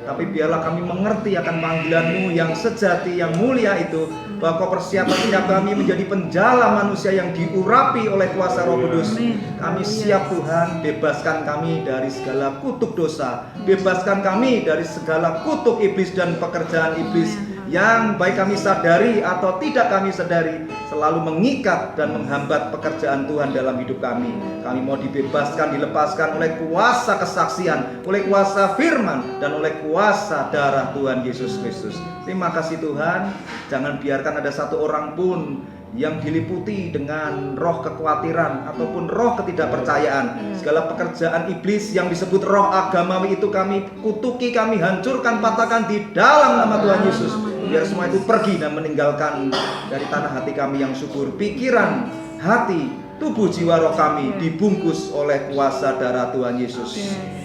tapi biarlah kami mengerti akan panggilan-Mu yang sejati, yang mulia itu, bahwa Kau persiapkan setiap kami menjadi penjala manusia yang diurapi oleh kuasa Roh Kudus. Kami siap Tuhan, bebaskan kami dari segala kutuk dosa, bebaskan kami dari segala kutuk iblis dan pekerjaan iblis yang baik kami sadari atau tidak kami sadari selalu mengikat dan menghambat pekerjaan Tuhan dalam hidup kami. Kami mau dibebaskan, dilepaskan oleh kuasa kesaksian, oleh kuasa firman, dan oleh kuasa darah Tuhan Yesus Kristus. Terima kasih Tuhan. Jangan biarkan ada satu orang pun yang diliputi dengan roh kekhawatiran ataupun roh ketidakpercayaan. Segala pekerjaan iblis yang disebut roh agamawi itu kami kutuki, kami hancurkan, patahkan di dalam nama Tuhan Yesus. Biar semua itu pergi dan meninggalkan dari tanah hati kami yang subur. Pikiran, hati, tubuh, jiwa, roh kami dibungkus oleh kuasa darah Tuhan Yesus.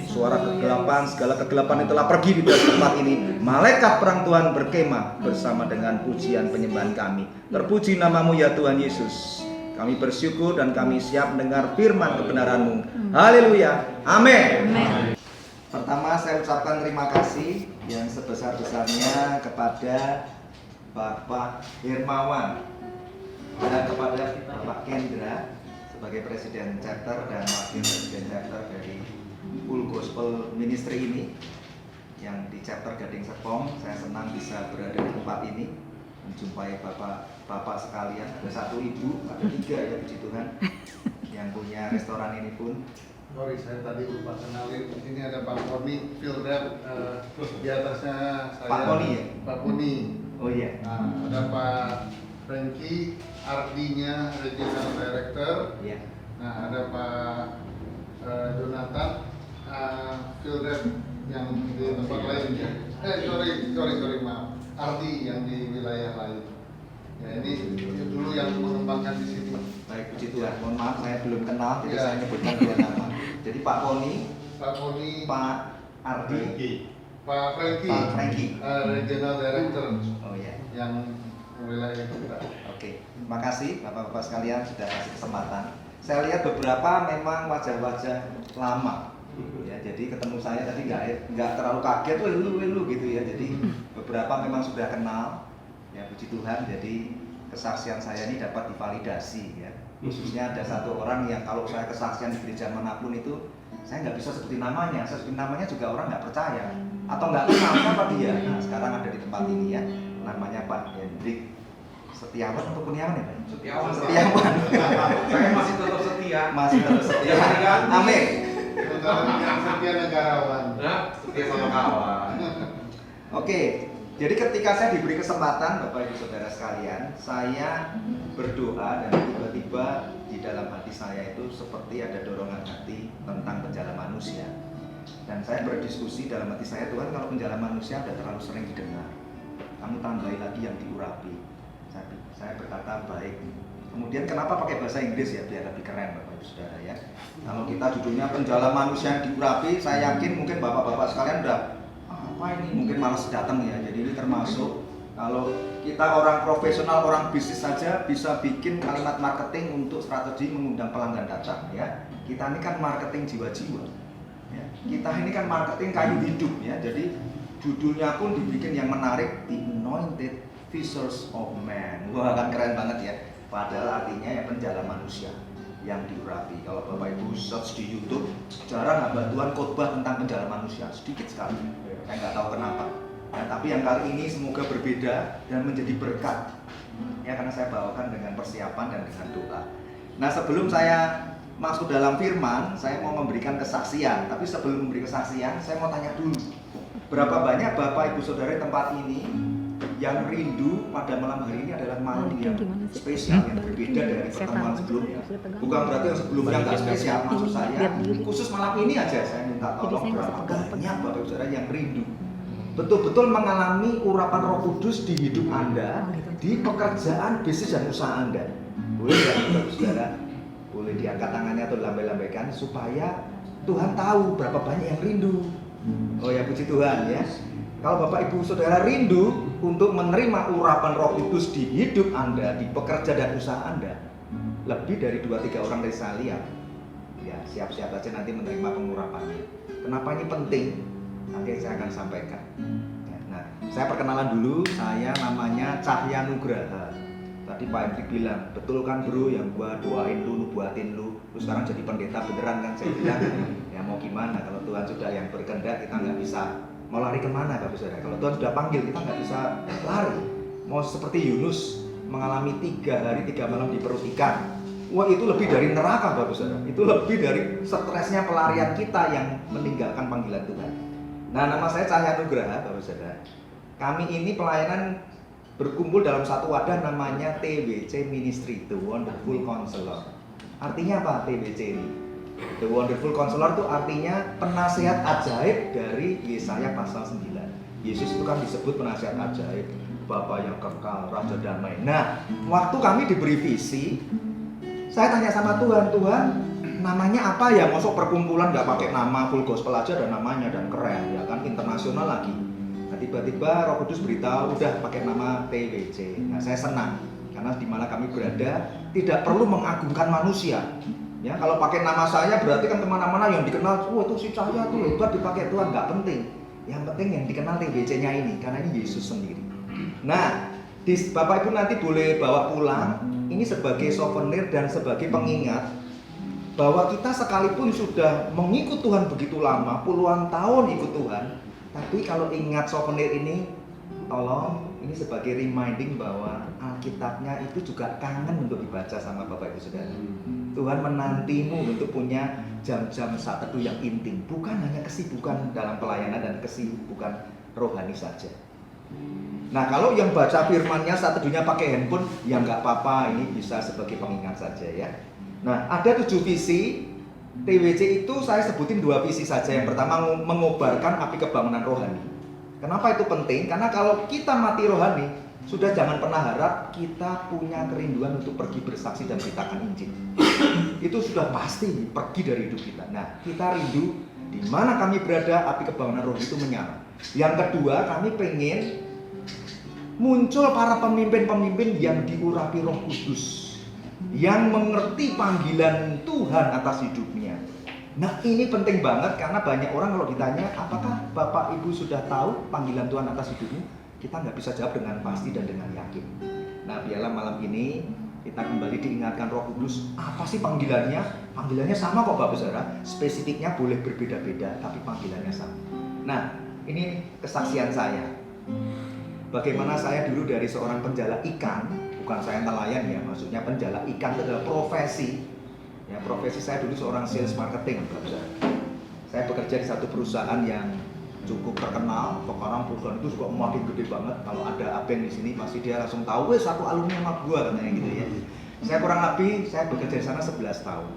Suara kegelapan, segala kegelapan itulah pergi di dalam tempat ini. Malaikat perang Tuhan berkemah bersama dengan pujian penyembahan kami. Terpuji namamu ya Tuhan Yesus. Kami bersyukur dan kami siap mendengar firman kebenaran-Mu. Haleluya. Amin. Pertama saya ucapkan terima kasih yang sebesar-besarnya kepada Bapak Hermawan dan kepada Bapak Kendra sebagai Presiden Chapter dan Wakil Presiden Chapter dari Full Gospel Ministry ini yang di Chapter Gading Serpong. Saya senang bisa berada di tempat ini menjumpai bapak-bapak sekalian. Ada satu ibu, ada tiga ya, puji Tuhan, yang punya restoran ini pun. Sorry, saya tadi lupa kenalin. Ini ada Pak Poni, field rep, di atasnya saya. Pak Poni ya? Pak Poni. Oh iya. Nah, ada Pak Franky, RD-nya Regional Director. Iya. Nah, ada Pak Jonathan, field rep yang di tempat lain ya. Sorry, maaf. RD yang di wilayah lain. Ya, ini dulu yang mengembangkan di sini. Baik, puji Tuhan. Mohon maaf saya belum kenal, jadi saya nyebutkan dua nama. Jadi Pak Poni, Pak Ardi, Pak Franky, Regional Director. Oh ya. Yang wilayah kita. Oke, terima kasih Bapak-bapak sekalian sudah kasih kesempatan. Saya lihat beberapa memang wajah-wajah lama. Ya, jadi ketemu saya tadi nggak terlalu kaget, lu gitu ya. Jadi beberapa memang sudah kenal. Ya, puji Tuhan. Jadi kesaksian saya ini dapat divalidasi ya. Khususnya ada satu orang yang kalau saya kesaksian di gereja manapun itu saya nggak bisa sebutin namanya. Saya sebutin namanya juga orang nggak percaya atau nggak kenal siapa dia. Nah, sekarang ada di tempat ini ya. Namanya Pak Hendrik Setiawan atau Kurniawan ya Pak? Setiawan. Saya masih tetap setia. Masih tetap setia. Amin. Setia negarawan. Setia sama kawan. Oke. Jadi ketika saya diberi kesempatan, Bapak Ibu Saudara sekalian, saya berdoa dan tiba-tiba di dalam hati saya itu seperti ada dorongan hati tentang penjala manusia. Dan saya berdiskusi dalam hati saya, Tuhan, kalau penjala manusia udah terlalu sering didengar, kamu tambahin lagi yang diurapi. Saya berkata baik. Kemudian kenapa pakai bahasa Inggris ya, biar lebih keren Bapak Ibu Saudara ya. Kalau kita judulnya penjala manusia yang diurapi, saya yakin mungkin Bapak-bapak sekalian udah apa ini mungkin malas datang ya. Jadi ini termasuk kalau kita orang profesional, orang bisnis saja bisa bikin kalimat marketing untuk strategi mengundang pelanggan datang ya. Kita ini kan marketing jiwa-jiwa ya. Kita ini kan marketing kayu hidup ya. Jadi judulnya pun dibikin yang menarik, The Anointed Fishers of Men. Wah, kan keren banget ya. Padahal artinya ya penjala manusia yang diurapi. Kalau Bapak Ibu search di YouTube, jarang hamba Tuhan khotbah tentang penjala manusia, sedikit sekali. Saya nggak tahu kenapa. Ya, tapi yang kali ini semoga berbeda dan menjadi berkat. Ya, karena saya bawakan dengan persiapan dan dengan doa. Nah, sebelum saya masuk dalam firman, saya mau memberikan kesaksian. Tapi sebelum memberi kesaksian, saya mau tanya dulu. Berapa banyak Bapak Ibu Saudara di tempat ini yang rindu pada malam hari ini adalah malam yang spesial, yang berbeda dari pertemuan sebelumnya. Bukan berarti yang sebelumnya nggak spesial, maksud saya khusus malam ini aja saya minta tolong berapa banyak Bapak Ibu Saudara yang rindu betul-betul mengalami urapan Roh Kudus di hidup Anda, di pekerjaan, bisnis dan usaha Anda. Boleh ya Bapak Ibu Saudara? Boleh diangkat tangannya atau dilambai-lambaikan supaya Tuhan tahu berapa banyak yang rindu. Oh ya, puji Tuhan ya. Kalau Bapak Ibu Saudara rindu untuk menerima urapan Roh Kudus di hidup Anda, di pekerjaan dan usaha Anda, lebih dari 2-3 orang dari saya lihat, ya siap-siap aja nanti menerima pengurapannya. Kenapa ini penting? Nanti saya akan sampaikan. Nah, saya perkenalan dulu, saya namanya Cahya Nugraha. Tadi Pak Hendrik bilang, betul kan bro yang gua doain lu buatin lu sekarang jadi pendeta beneran kan? Saya bilang, ya mau gimana, kalau Tuhan sudah yang berkehendak kita nggak bisa mau lari kemana Bapak Saudara. Kalau Tuhan sudah panggil kita nggak bisa lari. Mau seperti Yunus mengalami 3 hari 3 malam di perut ikan, wah itu lebih dari neraka Bapak Saudara. Itu lebih dari stresnya pelarian kita yang meninggalkan panggilan Tuhan. Nah, nama saya Cahya Nugraha Bapak Saudara. Kami ini pelayanan berkumpul dalam satu wadah namanya TWC Ministry, The Wonderful Counselor. Artinya apa TWC ini? The Wonderful Counselor itu artinya penasihat ajaib dari Yesaya pasal 9. Yesus itu kan disebut penasihat ajaib, Bapa yang kekal, Raja damai. Nah, waktu kami diberi visi, saya tanya sama Tuhan, Tuhan namanya apa ya? Masuk perkumpulan nggak pakai nama full gospel aja dan namanya dan keren ya kan, internasional lagi. Nah, tiba-tiba Roh Kudus beritahu udah pakai nama TWC. Nah, saya senang karena di mana kami berada tidak perlu mengagungkan manusia. Ya, kalau pakai nama saya berarti kan kemana-mana yang dikenal, wah itu si Cahya tuh hebat dipakai Tuhan, nggak penting. Yang penting yang dikenal TWC-nya ini, karena ini Yesus sendiri. Nah, Bapak Ibu nanti boleh bawa pulang ini sebagai souvenir dan sebagai pengingat bahwa kita sekalipun sudah mengikut Tuhan begitu lama, puluhan tahun ikut Tuhan, tapi kalau ingat souvenir ini, tolong ini sebagai reminding bahwa Alkitabnya itu juga kangen untuk dibaca sama Bapak Ibu Saudara. Tuhan menantimu untuk punya jam-jam saat teduh yang intim, bukan hanya kesibukan dalam pelayanan dan kesibukan rohani saja. Nah, kalau yang baca firman-Nya saat teduhnya pakai handphone, ya nggak apa-apa, ini bisa sebagai pengingat saja ya. Nah, ada 7 visi TWC itu saya sebutin 2 visi saja. Yang pertama mengobarkan api kebangunan rohani. Kenapa itu penting? Karena kalau kita mati rohani, sudah jangan pernah harap kita punya kerinduan untuk pergi bersaksi dan beritakan Injil. Itu sudah pasti pergi dari hidup kita. Nah, kita rindu di mana kami berada, api kebangunan roh itu menyala. Yang kedua, kami pengen muncul para pemimpin-pemimpin yang diurapi Roh Kudus, yang mengerti panggilan Tuhan atas hidupnya. Nah, ini penting banget karena banyak orang kalau ditanya, apakah Bapak Ibu sudah tahu panggilan Tuhan atas hidupmu? Kita nggak bisa jawab dengan pasti dan dengan yakin. Nah, biarlah malam ini kita kembali diingatkan Roh Kudus, apa sih panggilannya? Panggilannya sama kok Bapak Saudara, spesifiknya boleh berbeda-beda, tapi panggilannya sama. Nah, ini kesaksian saya. Bagaimana saya dulu dari seorang penjala ikan, bukan saya nelayan ya, maksudnya penjala ikan itu adalah profesi. Ya, profesi saya dulu seorang sales marketing, Bapak Saudara. Saya bekerja di satu perusahaan yang cukup terkenal. Sekarang perusahaan itu juga makin gede banget. Kalau ada abeng di sini pasti dia langsung tahu, weh satu alumni sama gua katanya gitu ya. Saya kurang lebih saya bekerja di sana 11 tahun.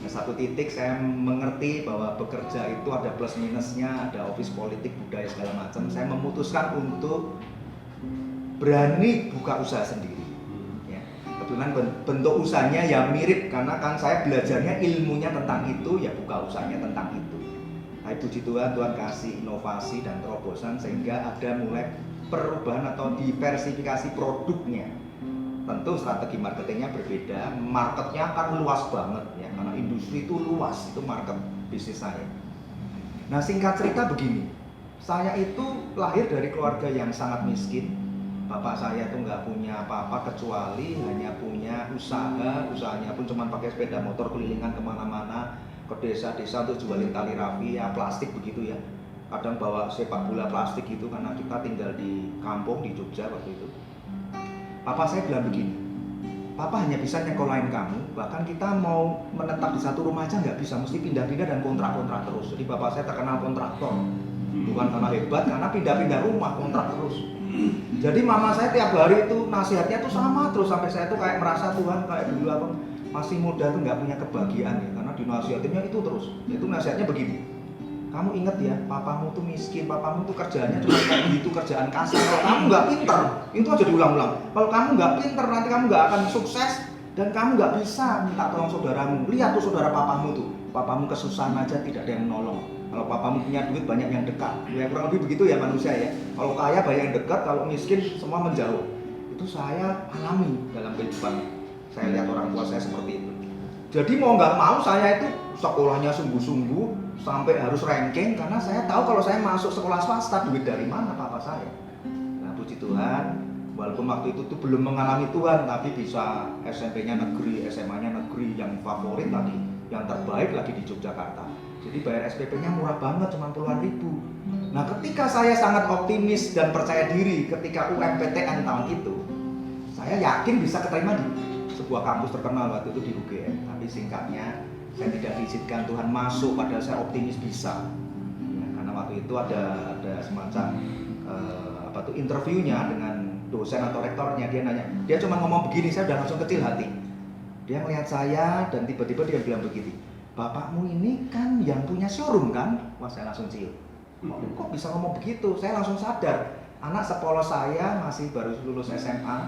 Nah, satu titik saya mengerti bahwa bekerja itu ada plus minusnya, ada office politik, budaya segala macam. Saya memutuskan untuk berani buka usaha sendiri. Ya. Kebetulan bentuk usahanya ya mirip karena kan saya belajarnya ilmunya tentang itu, ya buka usahanya tentang itu. Nah, puji Tuhan, Tuhan kasih inovasi dan terobosan sehingga ada mulai perubahan atau diversifikasi produknya. Tentu strategi marketingnya berbeda, marketnya kan luas banget ya, karena industri itu luas, itu market bisnis saya. Nah, singkat cerita begini, saya itu lahir dari keluarga yang sangat miskin. Bapak saya tuh nggak punya apa-apa kecuali hanya punya usaha, usahanya pun cuma pakai sepeda motor kelilingan kemana-mana, ke desa-desa untuk jualin tali rafia, plastik begitu ya. Kadang bawa sepak bola plastik gitu karena kita tinggal di kampung di Jogja waktu itu. Papa saya bilang begini, Papa hanya bisa nyekolahin kamu, bahkan kita mau menetap di satu rumah aja nggak bisa, mesti pindah-pindah dan kontrak-kontrak terus. Jadi bapak saya terkenal kontraktor, bukan karena hebat, karena pindah-pindah rumah, kontrak terus. Jadi mama saya tiap hari itu nasihatnya tuh sama terus, sampai saya tuh kayak merasa Tuhan kayak dulu apa masih muda tuh nggak punya kebahagiaan ya, karena dinasihatinnya itu terus. Itu nasihatnya begini, kamu ingat ya, papamu tuh miskin, papamu tuh kerjaannya cuma kayak gitu, kerjaan kasar. Kalau kamu nggak pinter, itu aja diulang-ulang. Kalau kamu nggak pinter, nanti kamu nggak akan sukses dan kamu nggak bisa minta tolong saudaramu. Lihat tuh saudara papamu tuh, papamu kesusahan aja tidak ada yang menolong. Kalau papamu punya duit banyak yang dekat. Ya kurang lebih begitu ya manusia ya. Kalau kaya banyak yang dekat, kalau miskin semua menjauh. Itu saya alami dalam kehidupan. Saya lihat orang tua saya seperti itu. Jadi mau nggak mau saya itu sekolahnya sungguh-sungguh sampai harus ranking karena saya tahu kalau saya masuk sekolah swasta duit dari mana papa saya. Nah puji Tuhan, walaupun waktu itu tuh belum mengalami Tuhan tapi bisa SMP-nya negeri, SMA-nya negeri yang favorit tadi, yang terbaik lagi di Yogyakarta. Jadi bayar SPP-nya murah banget, cuma puluhan ribu. Nah ketika saya sangat optimis dan percaya diri ketika UMPTN tahun itu, saya yakin bisa keterima di sebuah kampus terkenal waktu itu di UGM. Tapi singkatnya saya tidak diizinkan Tuhan masuk padahal saya optimis bisa. Ya, karena waktu itu ada semacam interviewnya dengan dosen atau rektornya. Dia nanya, dia cuma ngomong begini, saya udah langsung kecil hati. Dia melihat saya dan tiba-tiba dia bilang begini, bapakmu ini kan yang punya showroom kan? Wah saya langsung cium. Kok bisa ngomong begitu? Saya langsung sadar, anak sepolos saya masih baru lulus SMA.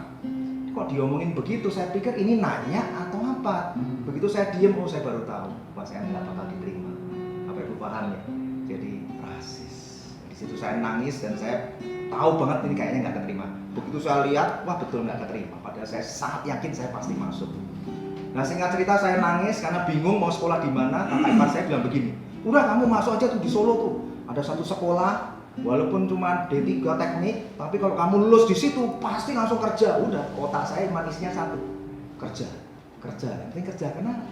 Kok diomongin begitu? Saya pikir ini nanya atau apa? Begitu saya diem, oh saya baru tahu, wah saya nggak bakal diterima. Apa ibu paham ya? Jadi rasis. Di situ saya nangis dan saya tahu banget ini kayaknya nggak keterima. Begitu saya lihat, wah betul nggak keterima. Padahal saya sangat yakin saya pasti masuk. Nah singkat cerita saya nangis karena bingung mau sekolah di mana. Kakak ipar saya bilang begini, udah kamu masuk aja tuh di Solo tuh. Ada satu sekolah, walaupun cuma D3 teknik, tapi kalau kamu lulus di situ pasti langsung kerja. Udah, otak saya manisnya satu, kerja, penting kerja. Karena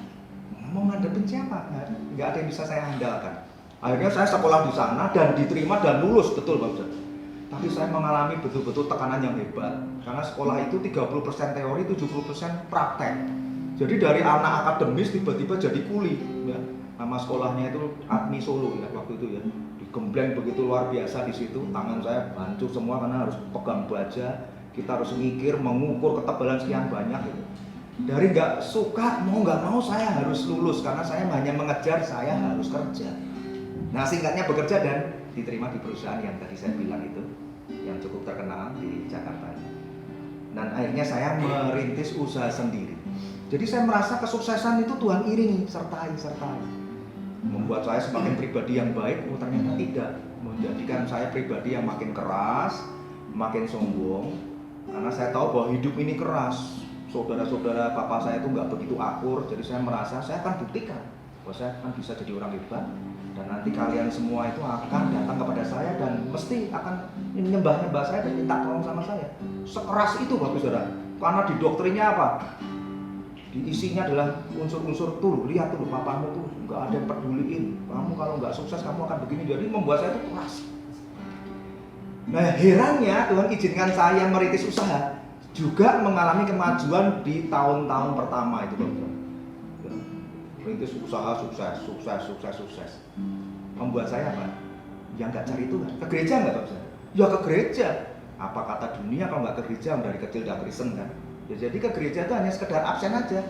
mau ngadepin siapa? Nggak ada yang bisa saya andalkan. Akhirnya saya sekolah di sana dan diterima dan lulus, betul Pak Ustadz. Tapi saya mengalami betul-betul tekanan yang hebat. Karena sekolah itu 30% teori, 70% praktek. Jadi dari anak akademis tiba-tiba jadi kuli. Ya. Nama sekolahnya itu Admi Solo ya waktu itu ya. Digembleng begitu luar biasa di situ. Tangan saya hancur semua karena harus pegang baja. Kita harus mikir, mengukur ketebalan sekian banyak gitu. Dari nggak suka mau nggak mau saya harus lulus karena saya hanya mengejar saya harus kerja. Nah singkatnya bekerja dan diterima di perusahaan yang tadi saya bilang itu, yang cukup terkenal di Jakarta. Dan akhirnya saya merintis usaha sendiri. Jadi saya merasa kesuksesan itu Tuhan iringi, sertai. Membuat saya semakin pribadi yang baik, ternyata tidak. Menjadikan saya pribadi yang makin keras, makin sombong. Karena saya tahu bahwa hidup ini keras. Saudara-saudara papa saya itu nggak begitu akur, jadi saya merasa saya akan buktikan bahwa saya akan bisa jadi orang hebat. Dan nanti kalian semua itu akan datang kepada saya dan mesti akan menyembah saya dan minta tolong sama saya. Sekeras itu Bapak Saudara. Karena di doktrinnya apa? Di isinya adalah unsur-unsur tuh, lihat tuh papamu tuh nggak ada yang peduliin. Kamu kalau nggak sukses kamu akan begini. Jadi membuat saya itu keras. Nah herannya Tuhan izinkan saya merintis usaha juga mengalami kemajuan di tahun-tahun pertama itu Bapak. Merintis usaha sukses. Membuat saya apa? Ya nggak cari Tuhan. Ke gereja nggak Bapak? Ya ke gereja. Apa kata dunia kalau nggak ke gereja dari kecil udah Kristen kan? Ya, jadi ke gereja itu hanya sekedar absen aja.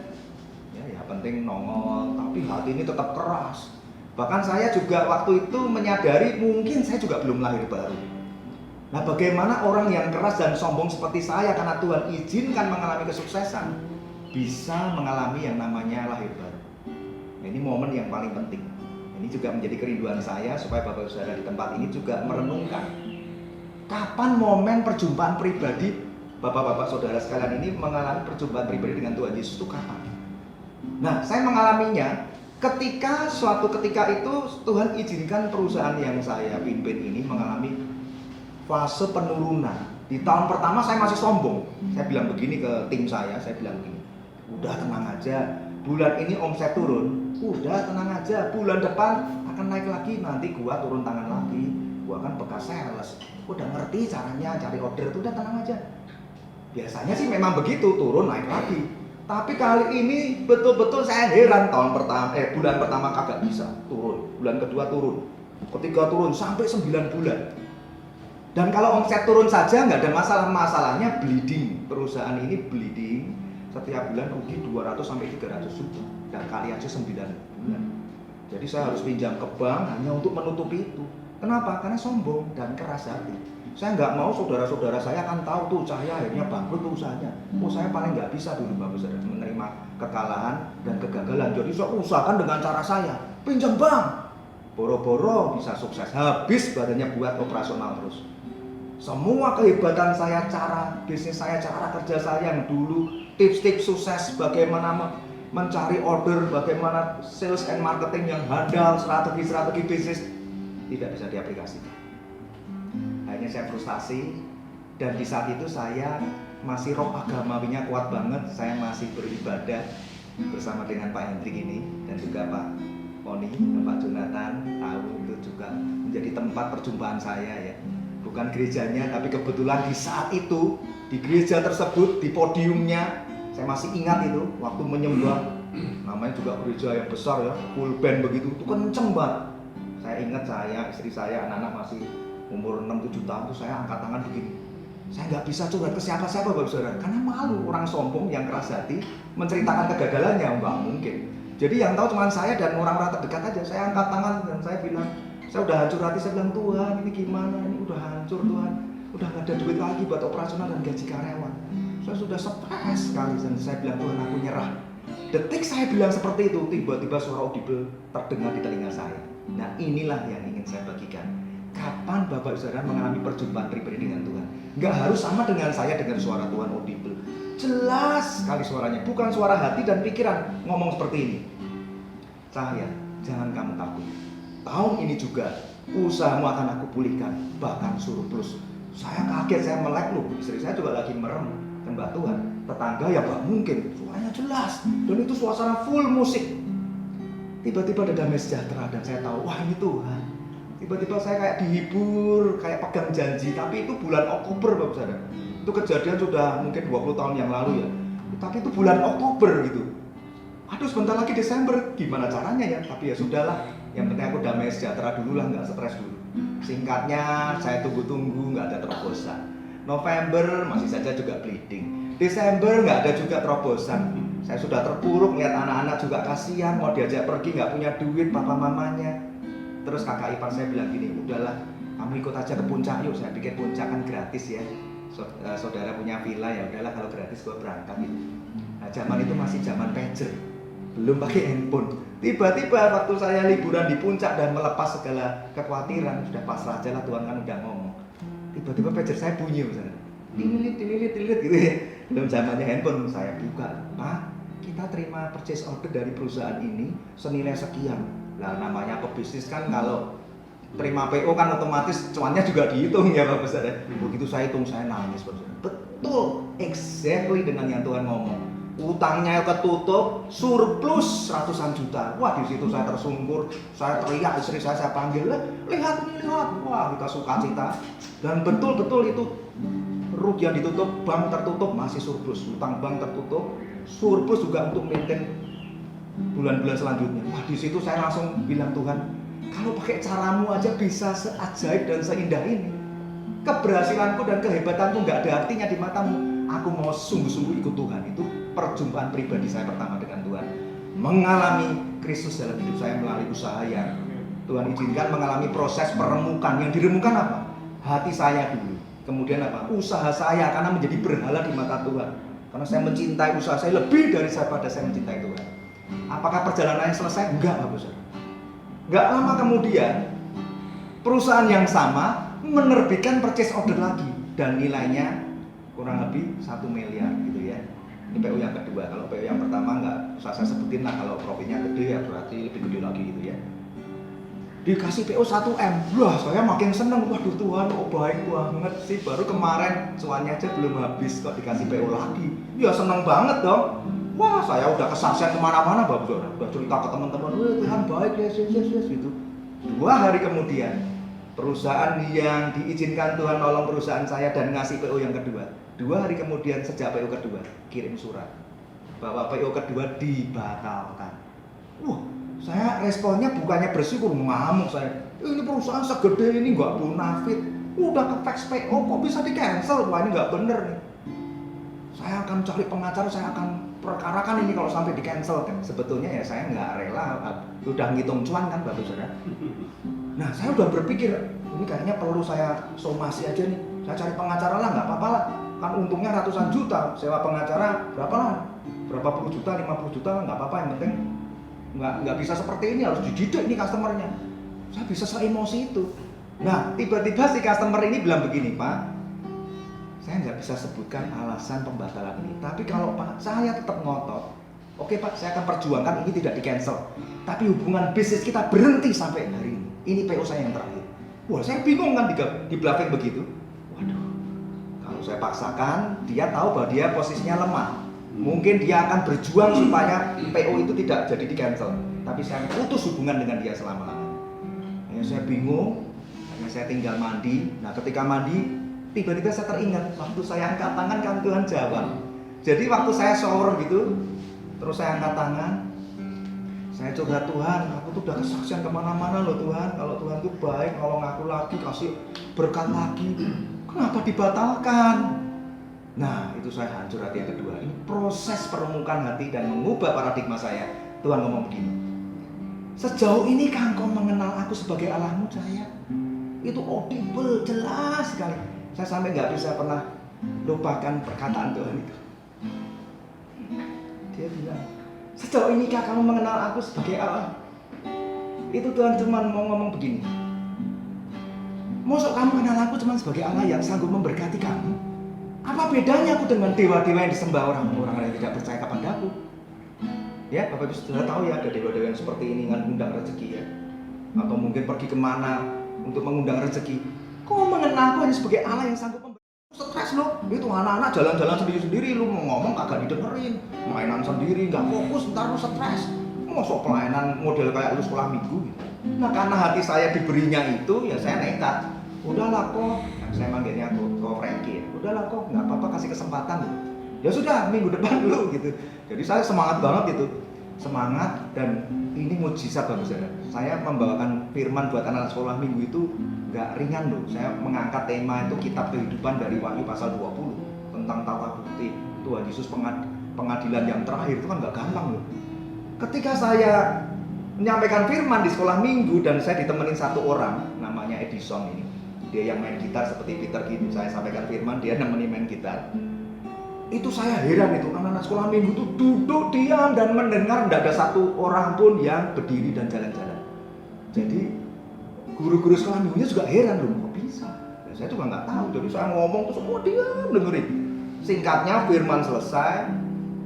Ya penting nongol, tapi hati ini tetap keras. Bahkan saya juga waktu itu menyadari mungkin saya juga belum lahir baru. Nah bagaimana orang yang keras dan sombong seperti saya karena Tuhan izinkan mengalami kesuksesan bisa mengalami yang namanya lahir baru. Nah, ini momen yang paling penting. Ini juga menjadi kerinduan saya supaya Bapak Saudara di tempat ini juga merenungkan kapan momen perjumpaan pribadi Bapak-bapak saudara sekalian ini mengalami perjumpaan pribadi dengan Tuhan Yesus itu kapan? Nah, saya mengalaminya suatu ketika itu Tuhan izinkan perusahaan yang saya pimpin ini mengalami fase penurunan. Di tahun pertama saya masih sombong. Saya bilang begini ke tim saya bilang begini, udah tenang aja, bulan ini omset turun, udah tenang aja, bulan depan akan naik lagi, nanti gua turun tangan lagi, gua kan bekas sales, udah ngerti caranya cari order, udah tenang aja. Biasanya sih memang begitu, turun naik lagi. Tapi kali ini betul-betul saya heran bulan pertama kagak bisa turun, bulan kedua turun, ketiga turun sampai 9 bulan. Dan kalau omset turun saja nggak ada masalah, masalahnya bleeding. Perusahaan ini bleeding, setiap bulan rugi 200 sampai 300 juta. Dan kali aja 9 bulan. Jadi saya harus pinjam ke bank hanya untuk menutupi itu. Kenapa? Karena sombong dan keras hati. Saya nggak mau saudara-saudara saya akan tahu tuh saya akhirnya bangkrut tuh usahanya. Saya paling nggak bisa dulu Bapak Saudara menerima kekalahan dan kegagalan. Jadi saya usahakan dengan cara saya pinjam bank, boro-boro bisa sukses, habis badannya buat operasional terus. Semua kehebatan saya, cara bisnis saya, cara kerja saya yang dulu, tips-tips sukses bagaimana mencari order, bagaimana sales and marketing yang handal, strategi bisnis tidak bisa diaplikasikan. Akhirnya saya frustasi, dan di saat itu saya masih roh agamawinya kuat banget. Saya masih beribadah bersama dengan Pak Hendrik ini dan juga Pak Poni dan Pak Jonathan. Tahu itu juga menjadi tempat perjumpaan saya ya. Bukan gerejanya, tapi kebetulan di saat itu di gereja tersebut, di podiumnya, saya masih ingat itu waktu menyembah. Namanya juga gereja yang besar ya, full band begitu, itu kenceng banget. Saya ingat istri saya, anak-anak masih umur 6-7 tahun tuh saya angkat tangan begini. Saya nggak bisa curhat ke siapa-siapa Bapak Saudara, karena malu, orang sombong yang keras hati menceritakan kegagalannya, nggak mungkin. Jadi yang tahu cuma saya dan orang-orang terdekat aja. Saya angkat tangan dan saya bilang, saya udah hancur hati. Saya bilang, Tuhan ini gimana, ini udah hancur Tuhan, udah nggak ada duit lagi buat operasional dan gaji karyawan. Saya sudah stres sekali dan saya bilang, Tuhan aku nyerah. Detik saya bilang seperti itu, tiba-tiba suara audible terdengar di telinga saya. Nah inilah yang ingin saya bagikan. Kapan Bapak Saudara mengalami perjumpaan pribadi dengan Tuhan? Nggak harus sama dengan saya dengan suara Tuhan audible. Jelas sekali suaranya, bukan suara hati dan pikiran ngomong seperti ini. Cahaya, jangan kamu takut. Tahun ini juga usahamu akan aku pulihkan, bahkan surplus. Saya kaget, saya melek loh. Istri saya juga lagi merem, mbak Tuhan. Tetangga ya nggak mungkin, suaranya jelas. Dan itu suasana full musik. Tiba-tiba ada damai sejahtera dan saya tahu, wah ini Tuhan. Tiba-tiba saya kayak dihibur, kayak pegang janji. Tapi itu bulan Oktober Bapak Saudara. Itu kejadian sudah mungkin 20 tahun yang lalu ya. Tapi itu bulan Oktober gitu. Aduh sebentar lagi Desember, gimana caranya ya? Tapi ya sudahlah, yang penting aku damai sejahtera dulu lah, nggak stres dulu. Singkatnya saya tunggu-tunggu, nggak ada terobosan. November masih saja juga bleeding. Desember nggak ada juga terobosan. Saya sudah terpuruk, lihat anak-anak juga kasihan, mau diajak pergi nggak punya duit papa mamanya. Terus kakak ipar saya bilang gini, udahlah kamu ikut aja ke puncak yuk. Saya pikir puncak kan gratis ya, saudara punya villa ya udahlah kalau gratis gue berangkat gitu. Nah zaman itu masih zaman pager, belum pakai handphone. Tiba-tiba waktu saya liburan di puncak dan melepas segala kekhawatiran, sudah pasrah aja lah, Tuhan kan udah ngomong. Tiba-tiba pager saya bunyi misalnya, tililit gitu ya. Belum zamannya handphone, saya buka, Pak kita terima purchase order dari perusahaan ini senilai sekian. Lah namanya pebisnis kan kalau terima PO kan otomatis cuannya juga dihitung ya Bapak Saudara. Begitu saya hitung saya nangis Bapak Saudara. Betul, exactly dengan yang Tuhan ngomong. Utangnya ketutup, surplus ratusan juta. Wah di situ saya tersungkur, saya teriak, istri saya panggil, lihat. Wah kita sukacita. Dan betul-betul itu rugian ditutup, bank tertutup masih surplus, utang bank tertutup, surplus juga untuk maintain bulan-bulan selanjutnya. Wah di situ saya langsung bilang Tuhan, kalau pakai caramu aja bisa seajaib dan seindah ini, keberhasilanku dan kehebatanku nggak ada artinya di matamu. Aku mau sungguh-sungguh ikut Tuhan. Itu perjumpaan pribadi saya pertama dengan Tuhan. Mengalami Kristus dalam hidup saya melalui usaha yang Tuhan izinkan, mengalami proses peremukan. Yang diremukan apa? Hati saya dulu. Kemudian apa? Usaha saya, karena menjadi berhala di mata Tuhan. Karena saya mencintai usaha saya lebih daripada saya mencintai Tuhan. Apakah perjalanannya selesai? Enggak Bapak Saudara. Enggak lama kemudian perusahaan yang sama menerbitkan purchase order lagi dan nilainya kurang lebih 1 miliar gitu ya. Ini PO yang kedua. Kalau PO yang pertama enggak usah saya sebutin lah, kalau profitnya gede ya berarti lebih gede lagi gitu ya. Dikasih PO 1M, wah saya makin seneng. Waduh Tuhan, oh baik banget sih. Baru kemarin cuannya aja belum habis kok dikasih PO lagi. Ya seneng banget dong. Wah saya udah kesaksian kemana-mana Bapak Saudara. Udah cerita ke teman-teman, wah Tuhan baik yes gitu. 2 hari kemudian perusahaan yang diizinkan Tuhan nolong perusahaan saya dan ngasih PO yang kedua. 2 hari kemudian sejak PO kedua kirim surat bahwa PO kedua dibatalkan. Wah saya responnya bukannya bersyukur, ngamuk saya. Ini perusahaan segede ini nggak bonafit, udah ke fax PO kok bisa di cancel? Wah ini nggak bener nih. Saya akan cari pengacara, saya akan perkarakan ini kalau sampai di cancel. Sebetulnya ya saya nggak rela, udah ngitung cuan kan Bapak Saudara. Nah saya udah berpikir ini kayaknya perlu saya somasi aja nih. Saya cari pengacara lah, nggak apa-apa lah. Kan untungnya ratusan juta, sewa pengacara berapa lah? Berapa puluh juta, 50 juta nggak apa-apa, yang penting nggak bisa seperti ini, harus dididik nih customernya. Saya bisa se-emosi itu. Nah tiba-tiba si customer ini bilang begini, Pak, saya nggak bisa sebutkan alasan pembatalan ini, tapi kalau Pak saya tetap ngotot, oke oke Pak, saya akan perjuangkan ini tidak di cancel. Tapi hubungan bisnis kita berhenti sampai hari ini. Ini PO saya yang terakhir. Wah, saya bingung kan di bluffing begitu. Waduh, kalau saya paksakan, dia tahu bahwa dia posisinya lemah. Mungkin dia akan berjuang supaya PO itu tidak jadi di cancel. Tapi saya putus hubungan dengan dia selama-lamanya. Ya, saya bingung, hanya saya tinggal mandi. Nah, ketika mandi, tiba-tiba saya teringat waktu saya angkat tangan kan Tuhan jawab. Jadi waktu saya shower gitu, terus saya angkat tangan, saya curhat, Tuhan, aku tuh udah kesaksian kemana-mana loh Tuhan. Kalau Tuhan tuh baik, nolong aku lagi, kasih berkat lagi, kenapa dibatalkan? Nah, itu saya hancur hati yang kedua. Ini proses permukaan hati dan mengubah paradigma saya. Tuhan ngomong begini, sejauh ini kan kau mengenal aku sebagai Allahmu, Jaya. Itu audible, jelas sekali. Saya sampai nggak bisa pernah lupakan perkataan Tuhan itu. Dia bilang, sejauh inikah kamu mengenal aku sebagai Allah? Itu Tuhan cuma mau ngomong begini, mosok kamu kenal aku cuma sebagai Allah yang sanggup memberkati kamu? Apa bedanya aku dengan dewa-dewa yang disembah orang-orang yang tidak percaya kepadaku? Ya, Bapak Ibu sudah tahu ya, ada dewa-dewa yang seperti ini ngundang rezeki ya. Atau mungkin pergi kemana untuk mengundang rezeki. Kau mengenal aku hanya sebagai Allah yang sanggup memberkati? Stres lo, itu anak-anak jalan-jalan sendiri-sendiri, lu mau ngomong kagak didengerin, mainan sendiri, nggak fokus, ntar lu stres. Masuk pelayanan model kayak lu sekolah minggu gitu. Nah, karena hati saya diberinya itu, ya saya nekat. Udahlah kok, saya manggilnya kok Frankie ya. Udahlah kok, nggak apa-apa, kasih kesempatan. Ya sudah, minggu depan dulu gitu. Jadi saya semangat banget gitu, semangat. Dan ini mujizat Bapak Saudara. Saya membawakan firman buat anak sekolah minggu itu nggak ringan loh. Saya mengangkat tema itu kitab kehidupan dari Wahyu pasal 20 tentang tata bukti Tuhan Yesus, pengadilan yang terakhir. Itu kan nggak gampang loh. Ketika saya menyampaikan firman di sekolah minggu dan saya ditemenin satu orang namanya Edison ini, dia yang main gitar seperti Peter gitu. Saya sampaikan firman, dia nemenin main gitar. Itu saya heran, itu anak-anak sekolah minggu itu duduk diam dan mendengar, tidak ada satu orang pun yang berdiri dan jalan-jalan. Jadi guru-guru sekolah minggunya juga heran loh, kok bisa? Ya, saya juga nggak tahu. Jadi saya ngomong tuh semua diam dengerin. Singkatnya firman selesai,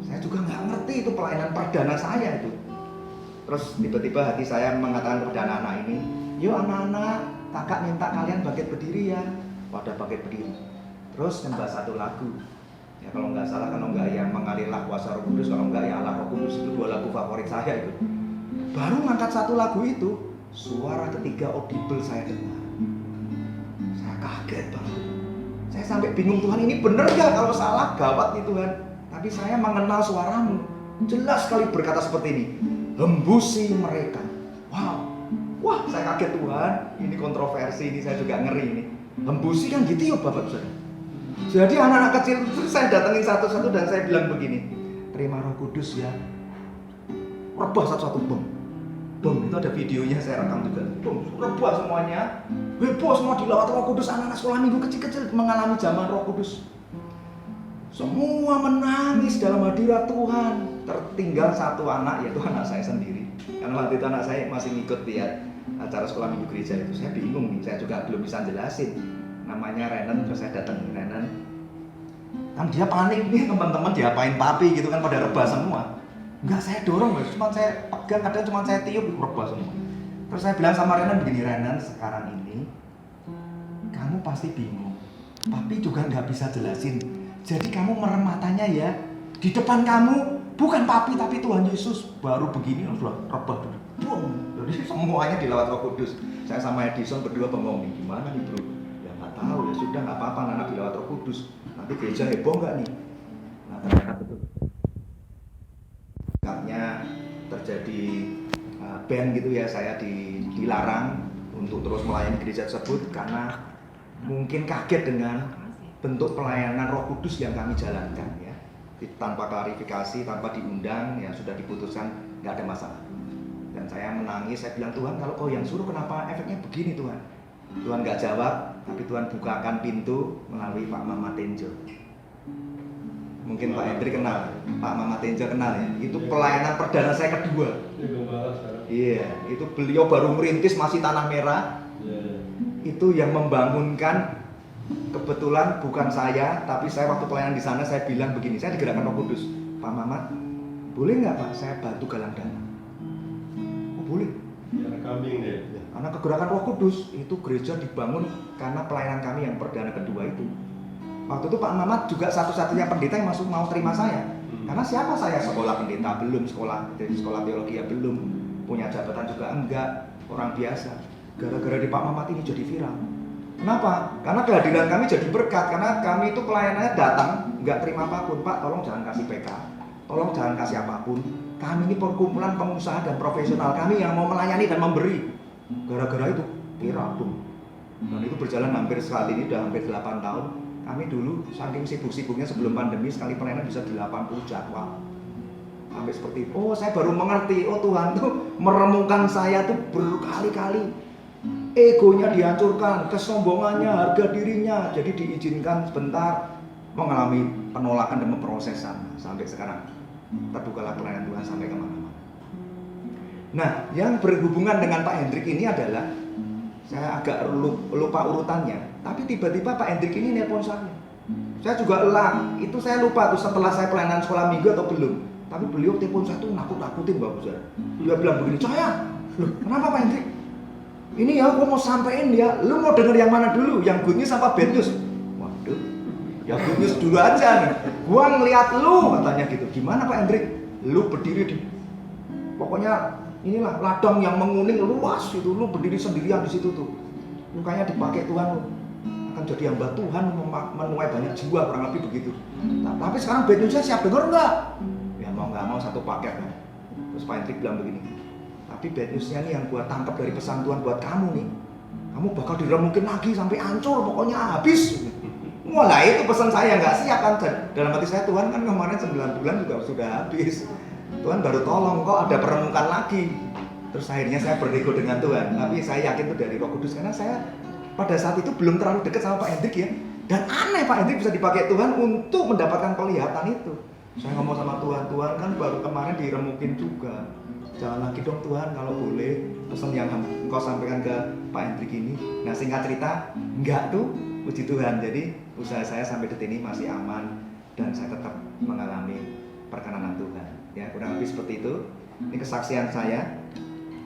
saya juga nggak ngerti itu pelayanan perdana saya itu. Terus tiba-tiba hati saya mengatakan kepada anak-anak ini, yuk anak-anak, kakak minta kalian bangkit berdiri ya. Pada bangkit berdiri. Terus nyembah satu lagu. Ya kalau nggak salah, kalau nggak yang mengalirlah kuasa Roh Kudus, kalau nggak ya Allah Roh Kudus, itu dua lagu favorit saya itu. Baru ngangkat satu lagu itu, suara ketiga audible saya dengar. Saya kaget banget. Saya sampai bingung, Tuhan ini bener gak? Kalau salah gawat nih Tuhan. Tapi saya mengenal suaramu. Jelas sekali berkata seperti ini, hembusi mereka. Wow. Wah, saya kaget Tuhan. Ini kontroversi, ini saya juga ngeri ini. Hembusi kan gitu ya Bapak Saudara. Jadi anak-anak kecil itu saya datengin satu-satu dan saya bilang begini, terima Roh Kudus ya. Rebah satu-satu, bom. Bom, itu ada videonya, saya rekam juga. Bom, rebah semuanya. Heboh semua dilawat Roh Kudus, anak-anak sekolah minggu kecil-kecil mengalami zaman Roh Kudus. Semua menangis dalam hadirat Tuhan. Tertinggal satu anak, yaitu anak saya sendiri. Karena waktu itu anak saya masih ngikut ya acara sekolah minggu gereja itu. Saya bingung nih, saya juga belum bisa jelasin. Namanya Renan, terus saya datang Renan. Kan dia panik nih, teman-teman diapain papi gitu kan, pada rebah semua. Enggak, saya dorong, cuma saya pegang, kadang cuma saya tiup, rebah semua. Terus saya bilang sama Renan begini, Renan, sekarang ini kamu pasti bingung, papi juga nggak bisa jelasin. Jadi kamu merem matanya ya. Di depan kamu bukan papi tapi Tuhan Yesus. Baru begini sudah rebah dulu. Boom. Jadi semuanya dilawat Roh Kudus. Saya sama Edison berdua bengong nih, gimana nih bro? Ya nggak tahu, ya sudah nggak apa-apa, anak dilawat Roh Kudus. Nanti gereja heboh nggak nih? Nah ternyata betul. Karena terjadi ban gitu ya, saya dilarang untuk terus melayani gereja tersebut karena mungkin kaget dengan bentuk pelayanan Roh Kudus yang kami jalankan ya. Tanpa klarifikasi, tanpa diundang, ya sudah diputuskan nggak ada masalah. Dan saya menangis, saya bilang, Tuhan kalau kau yang suruh kenapa efeknya begini Tuhan? Tuhan nggak jawab, tapi Tuhan bukakan pintu melalui Pak Mama Tenjo. Mungkin Pak Hendri kenal, Pak Mama Tenjo kenal ya. Itu pelayanan perdana saya kedua. Iya, itu beliau baru merintis masih tanah merah. Itu yang membangunkan. Kebetulan bukan saya, tapi saya waktu pelayanan di sana saya bilang begini, saya digerakkan Roh Kudus, Pak Mamat, boleh nggak Pak saya bantu galang dana? Oh boleh. Ada kambing deh. Karena kegerakan Roh Kudus itu gereja dibangun karena pelayanan kami yang perdana kedua itu. Waktu itu Pak Mamat juga satu-satunya pendeta yang mau terima saya. Karena siapa saya? Sekolah pendeta belum, sekolah teologi ya belum, punya jabatan juga enggak, orang biasa. Gara-gara di Pak Mamat ini jadi viral. Kenapa? Karena kehadiran kami jadi berkat, karena kami itu pelayanannya datang, nggak terima apapun. Pak, tolong jangan kasih PK, tolong jangan kasih apapun. Kami ini perkumpulan pengusaha dan profesional, kami yang mau melayani dan memberi. Gara-gara itu viral tuh. Dan itu berjalan hampir saat ini udah hampir 8 tahun. Kami dulu saking sibuk-sibuknya sebelum pandemi sekali pelayanan bisa 80 jadwal. Sampai seperti itu. Oh, saya baru mengerti. Oh, Tuhan tuh meremungkan saya tuh berkali-kali. Egonya dihancurkan, kesombongannya, harga dirinya. Jadi diizinkan sebentar mengalami penolakan dan pemrosesan sampai sekarang. Terbukalah pelayanan Tuhan sampai kemana-mana. Nah, yang berhubungan dengan Pak Hendrik ini adalah saya agak lupa urutannya, tapi tiba-tiba Pak Hendrik ini nelpon saya. Saya juga elang, itu saya lupa tuh setelah saya pelayanan sekolah minggu atau belum. Tapi beliau telepon saya tuh nakut-nakutin Bapak Saudara. Dia bilang begini, "Cahaya, loh kenapa Pak Hendrik? Ini ya gua mau sampein ya, lu mau denger yang mana dulu? Yang good news apa bad news?" Waduh, ya good news dulu aja nih. Gua ngeliat lu katanya gitu. Gimana Pak Hendrik? Lu berdiri di pokoknya inilah ladang yang menguning luas itu, lu berdiri sendirian di situ tuh. Lu kayaknya dipakai Tuhan, lu akan jadi hamba Tuhan, menuai banyak jiwa, kurang lebih begitu. Tapi sekarang bad newsnya siap denger enggak? Ya mau nggak mau satu paket kan. Terus Pak Hendrik bilang begini, tapi bad newsnya nih yang gua tangkap dari pesan Tuhan buat kamu nih, kamu bakal diremukin lagi sampai hancur, pokoknya habis. Wah itu pesan saya nggak siap kan. Dalam hati saya, Tuhan kan kemarin 9 bulan juga sudah habis. Tuhan baru tolong, kok ada peremukan lagi. Terus akhirnya saya bernego dengan Tuhan. Tapi saya yakin itu dari Roh Kudus, karena saya pada saat itu belum terlalu dekat sama Pak Hendrik ya. Dan aneh Pak Hendrik bisa dipakai Tuhan untuk mendapatkan penglihatan itu. Saya ngomong sama Tuhan, Tuhan kan baru kemarin diremukin juga. Jangan lagi dong Tuhan, kalau boleh pesan yang engkau sampaikan ke Pak Hendrik ini. Nah singkat cerita, enggak tuh, puji Tuhan. Jadi usaha saya sampai detik ini masih aman dan saya tetap mengalami perkenanan Tuhan. Ya kurang lebih seperti itu. Ini kesaksian saya.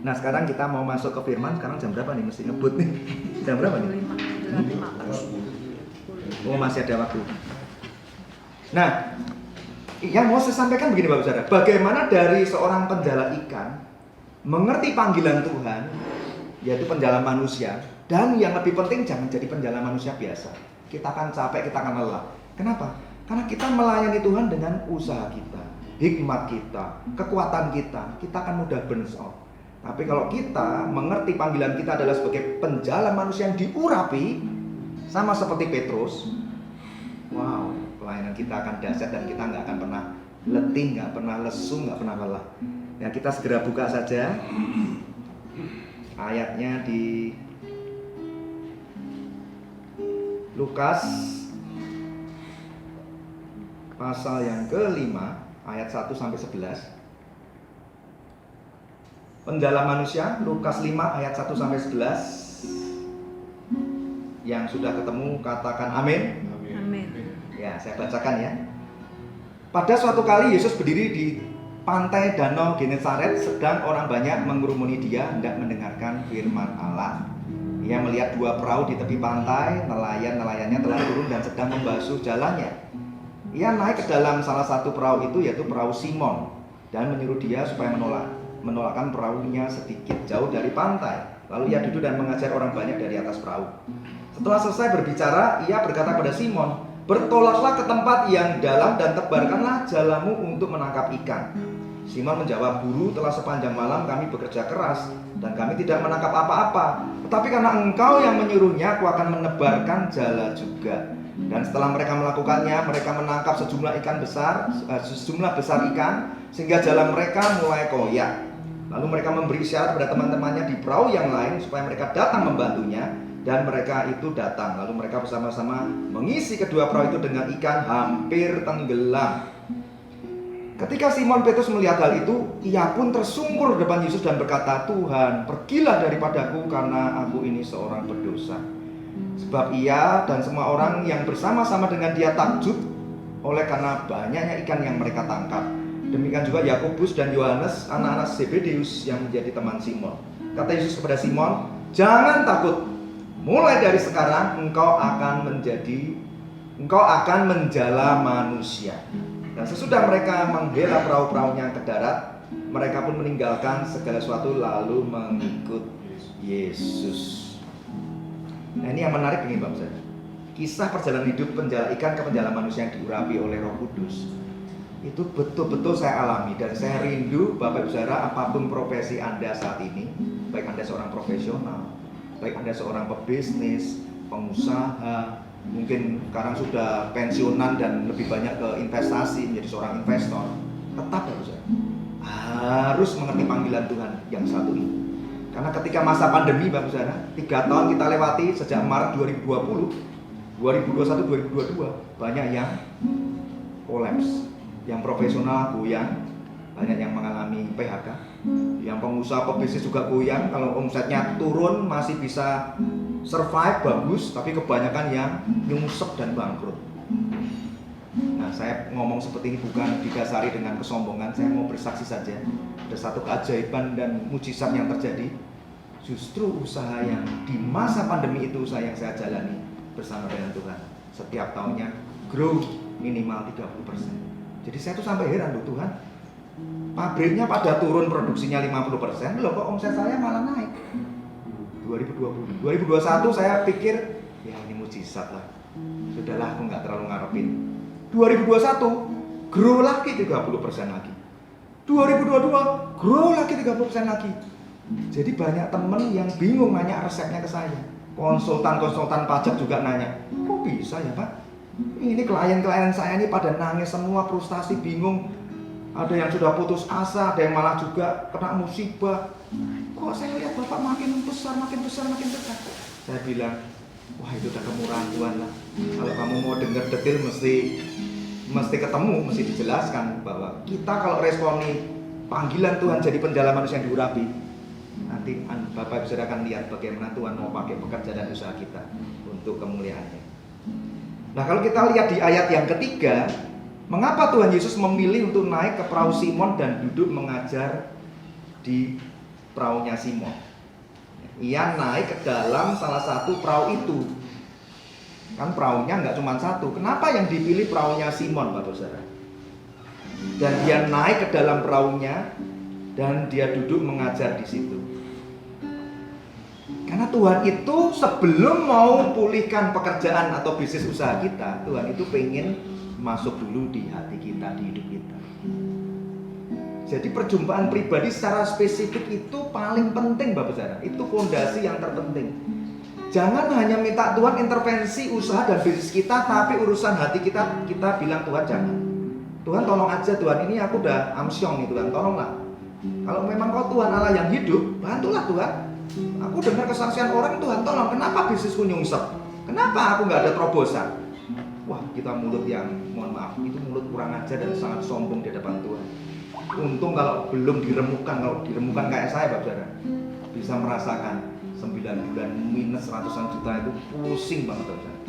Nah sekarang kita mau masuk ke firman. Sekarang jam berapa nih? Mesti ngebut nih. Jam berapa nih? 5. Oh masih ada waktu. Nah, yang mau saya sampaikan begini Bapak Saudara. Bagaimana dari seorang penjala ikan mengerti panggilan Tuhan, yaitu penjala manusia. Dan yang lebih penting jangan jadi penjala manusia biasa. Kita akan capek, kita akan lelah. Kenapa? Karena kita melayani Tuhan dengan usaha kita, hikmat kita, kekuatan kita akan mudah burn out. Tapi kalau kita mengerti panggilan kita adalah sebagai penjala manusia yang diurapi, sama seperti Petrus, wow, pelayanan kita akan dahsyat dan kita nggak akan pernah letih, nggak pernah lesu, nggak pernah lelah. Ya kita segera buka saja ayatnya di Lukas pasal yang ke-5 ayat 1 sampai 11. Penjala manusia, Lukas 5 ayat 1 sampai 11. Yang sudah ketemu katakan amin. Amin. Ya, saya bacakan ya. Pada suatu kali Yesus berdiri di pantai Danau Genesaret, sedang orang banyak mengerumuni dia hendak mendengarkan firman Allah. Ia melihat 2 perahu di tepi pantai, nelayan-nelayannya telah turun dan sedang membasuh jalannya. Ia naik ke dalam salah satu perahu itu, yaitu perahu Simon, dan menyuruh dia supaya menolakkan perahunya sedikit jauh dari pantai. Lalu ia duduk dan mengajar orang banyak dari atas perahu. Setelah selesai berbicara, ia berkata pada Simon, "Bertolaklah ke tempat yang dalam dan tebarkanlah jalamu untuk menangkap ikan." Simon menjawab, "Guru, telah sepanjang malam kami bekerja keras dan kami tidak menangkap apa-apa. Tetapi karena engkau yang menyuruhnya, aku akan menebarkan jala juga." Dan setelah mereka melakukannya, mereka menangkap sejumlah besar ikan, sehingga jala mereka mulai koyak. Lalu mereka memberi isyarat pada teman-temannya di perahu yang lain supaya mereka datang membantunya, dan mereka itu datang. Lalu mereka bersama-sama mengisi kedua perahu itu dengan ikan hampir tenggelam. Ketika Simon Petrus melihat hal itu, ia pun tersungkur di depan Yesus dan berkata, "Tuhan, pergilah daripadaku karena aku ini seorang berdosa." Sebab ia dan semua orang yang bersama-sama dengan dia takjub oleh karena banyaknya ikan yang mereka tangkap. Demikian juga Yakobus dan Yohanes, anak-anak Zebedeus yang menjadi teman Simon. Kata Yesus kepada Simon, jangan takut. Mulai dari sekarang engkau akan menjala manusia. Dan sesudah mereka menghela perahu-perahunya ke darat, mereka pun meninggalkan segala sesuatu lalu mengikut Yesus. Nah, ini yang menarik ini Bapak Saudara. Kisah perjalanan hidup penjala ikan ke penjala manusia yang diurapi oleh Roh Kudus itu betul-betul saya alami, dan saya rindu Bapak Ibu Saudara, apapun profesi Anda saat ini, baik Anda seorang profesional, baik Anda seorang pebisnis, pengusaha, mungkin sekarang sudah pensiunan dan lebih banyak ke investasi, menjadi seorang investor, tetap Bapak Saudara harus mengerti panggilan Tuhan yang satu ini. Karena ketika masa pandemi Bapak Saudara, 3 tahun kita lewati sejak Maret 2020, 2021, 2022, banyak yang kolaps, yang profesional goyang, banyak yang mengalami PHK, yang pengusaha pebisnis juga goyang. Kalau omsetnya turun masih bisa survive bagus, tapi kebanyakan yang nyungsep dan bangkrut. Nah, saya ngomong seperti ini bukan didasari dengan kesombongan, saya mau bersaksi saja. Ada satu keajaiban dan mujizat yang terjadi. Justru usaha yang di masa pandemi itu usaha yang saya jalani bersama dengan Tuhan. Setiap tahunnya grow minimal 30%. Jadi saya tuh sampai heran loh, Tuhan, pabriknya pada turun produksinya 50%, loh kok omset saya malah naik. 2020, 2021 saya pikir ya ini mujizat lah, sudahlah aku nggak terlalu ngarepin. 2021 grow lagi 30% lagi, 2022 grow lagi 30% lagi. Jadi banyak temen yang bingung nanya resepnya ke saya. Konsultan pajak juga nanya, kok bisa ya Pak? Ini klien-klien saya ini pada nangis semua, frustasi, bingung. Ada yang sudah putus asa, ada yang malah juga kena musibah. Kok saya lihat Bapak makin besar. Saya bilang, wah itu udah kemurahan Tuhan lah. Kalau kamu mau dengar detail mesti ketemu, mesti dijelaskan bahwa kita kalau responi panggilan Tuhan jadi penjala manusia yang diurapi, nanti Bapak bisa akan lihat bagaimana Tuhan mau pakai pekerjaan dan usaha kita untuk kemuliaannya. Nah, kalau kita lihat di ayat yang ketiga, mengapa Tuhan Yesus memilih untuk naik ke perahu Simon dan duduk mengajar di perahunya Simon? Ia naik ke dalam salah satu perahu itu. Kan perahunya nggak cuma satu. Kenapa yang dipilih perahunya Simon, Bapak Saudara? Dan dia naik ke dalam perahunya dan dia duduk mengajar di situ. Karena Tuhan itu sebelum mau pulihkan pekerjaan atau bisnis usaha kita, Tuhan itu pengen masuk dulu di hati kita, di hidup kita. Jadi perjumpaan pribadi secara spesifik itu paling penting Bapak Saudara. Itu fondasi yang terpenting. Jangan hanya minta Tuhan intervensi usaha dan bisnis kita, tapi urusan hati kita bilang Tuhan jangan. Tuhan tolong aja Tuhan, ini aku udah amsyong nih Tuhan, tolonglah. Kalau memang kau Tuhan Allah yang hidup, bantulah Tuhan. Aku dengar kesaksian orang, Tuhan tolong, kenapa bisnisku nyungsep? Kenapa aku nggak ada terobosan? Wah, kita mulut yang, mohon maaf, itu mulut kurang ajar dan sangat sombong di hadapan Tuhan. Untung kalau belum diremukkan, kalau diremukkan kayak saya Bapak Saudara, bisa merasakan 9 bulan minus ratusan juta itu pusing banget Bapak Saudara.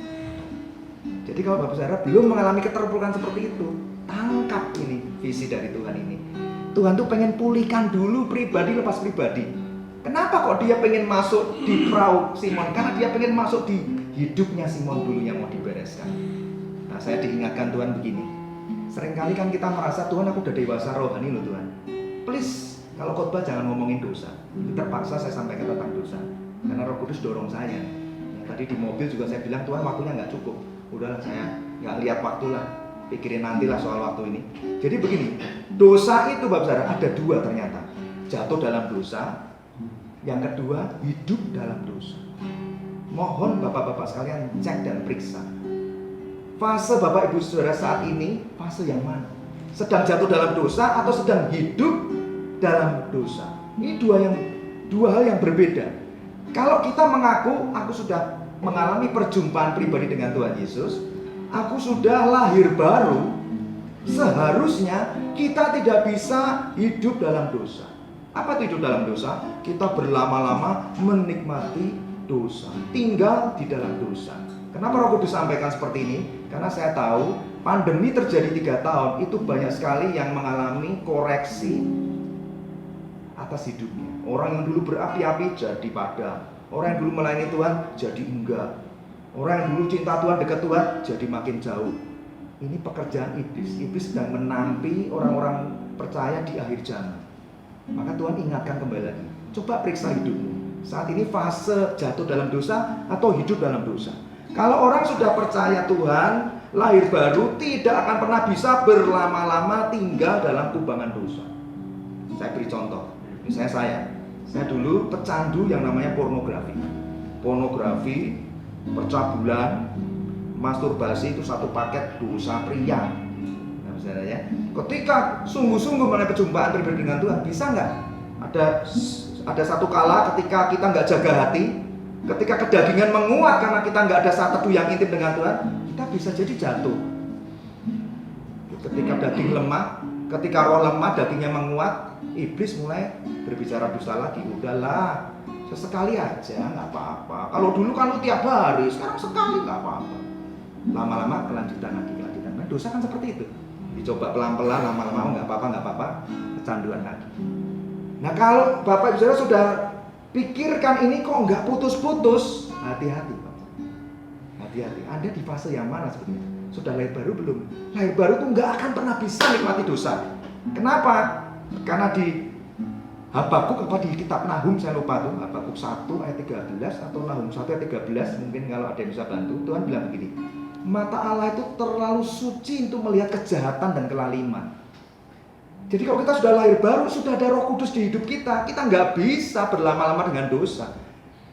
Jadi kalau Bapak Saudara belum mengalami keterpurukan seperti itu, tangkap ini visi dari Tuhan ini. Tuhan tuh pengen pulihkan dulu pribadi lepas pribadi. Kenapa kok dia pengen masuk di perahu Simon? Karena dia pengen masuk di hidupnya Simon dulu yang mau dibereskan. Nah, saya diingatkan Tuhan begini. Seringkali kan kita merasa Tuhan aku udah dewasa rohani loh Tuhan. Please, kalau khotbah jangan ngomongin dosa. Terpaksa saya sampaikan tentang dosa. Karena Roh Kudus dorong saya. Ya, tadi di mobil juga saya bilang Tuhan waktunya nggak cukup. Udahlah saya nggak lihat waktu lah. Pikirin nantilah soal waktu ini. Jadi begini, dosa itu Bapak Saudara ada dua ternyata. Jatuh dalam dosa. Yang kedua, hidup dalam dosa. Mohon Bapak-bapak sekalian cek dan periksa. Fase Bapak Ibu Saudara saat ini, fase yang mana? Sedang jatuh dalam dosa atau sedang hidup dalam dosa? Ini dua hal yang berbeda. Kalau kita mengaku, aku sudah mengalami perjumpaan pribadi dengan Tuhan Yesus, aku sudah lahir baru, seharusnya kita tidak bisa hidup dalam dosa. Apa itu hidup dalam dosa? Kita berlama-lama menikmati dosa, tinggal di dalam dosa. Kenapa Roh Kudus sampaikan seperti ini? Karena saya tahu Pandemi terjadi 3 tahun, itu banyak sekali yang mengalami koreksi atas hidupnya. Orang yang dulu berapi-api jadi padam. Orang yang dulu melayani Tuhan jadi enggak. Orang yang dulu cinta Tuhan, dekat Tuhan jadi makin jauh. Ini pekerjaan iblis. Iblis sedang menampi orang-orang percaya di akhir zaman. Maka Tuhan ingatkan kembali lagi. Coba periksa hidupmu. Saat ini fase jatuh dalam dosa atau hidup dalam dosa. Kalau orang sudah percaya Tuhan, lahir baru, tidak akan pernah bisa berlama-lama tinggal dalam kubangan dosa. Saya beri contoh. Misalnya saya dulu pecandu yang namanya pornografi. Pornografi, percabulan, masturbasi itu satu paket dosa pria. Nah, misalnya ya, ketika sungguh-sungguh mulai perjumpaan pribadi dengan Tuhan, bisa nggak? Ada satu kala ketika kita nggak jaga hati, ketika kedagingan menguat karena kita nggak ada saat teduh yang intim dengan Tuhan, kita bisa jadi jatuh. Ketika daging lemah, ketika roh lemah, dagingnya menguat, iblis mulai berbicara dusta lagi. Udahlah, sesekali aja, nggak apa-apa. Kalau dulu kan lu tiap hari, sekarang sekali nggak apa-apa. Lama-lama kelanjutan lagi. Nah, dosa kan seperti itu. Dicoba pelan-pelan, lama-lama nggak apa-apa, kecanduan lagi. Nah, kalau Bapak Ibu Saudara sudah pikirkan ini kok nggak putus-putus, hati-hati, Pak. Hati-hati. Anda di fase yang mana sebenarnya? Sudah lahir baru belum? Lahir baru tuh nggak akan pernah bisa nikmati dosa. Kenapa? Karena di Habakuk apa di kitab Nahum, saya lupa tuh, Habakuk 1 ayat 13 atau Nahum 1 ayat 13, mungkin kalau ada yang bisa bantu. Tuhan bilang begini, mata Allah itu terlalu suci untuk melihat kejahatan dan kelaliman. Jadi kalau kita sudah lahir baru, sudah ada Roh Kudus di hidup kita nggak bisa berlama-lama dengan dosa.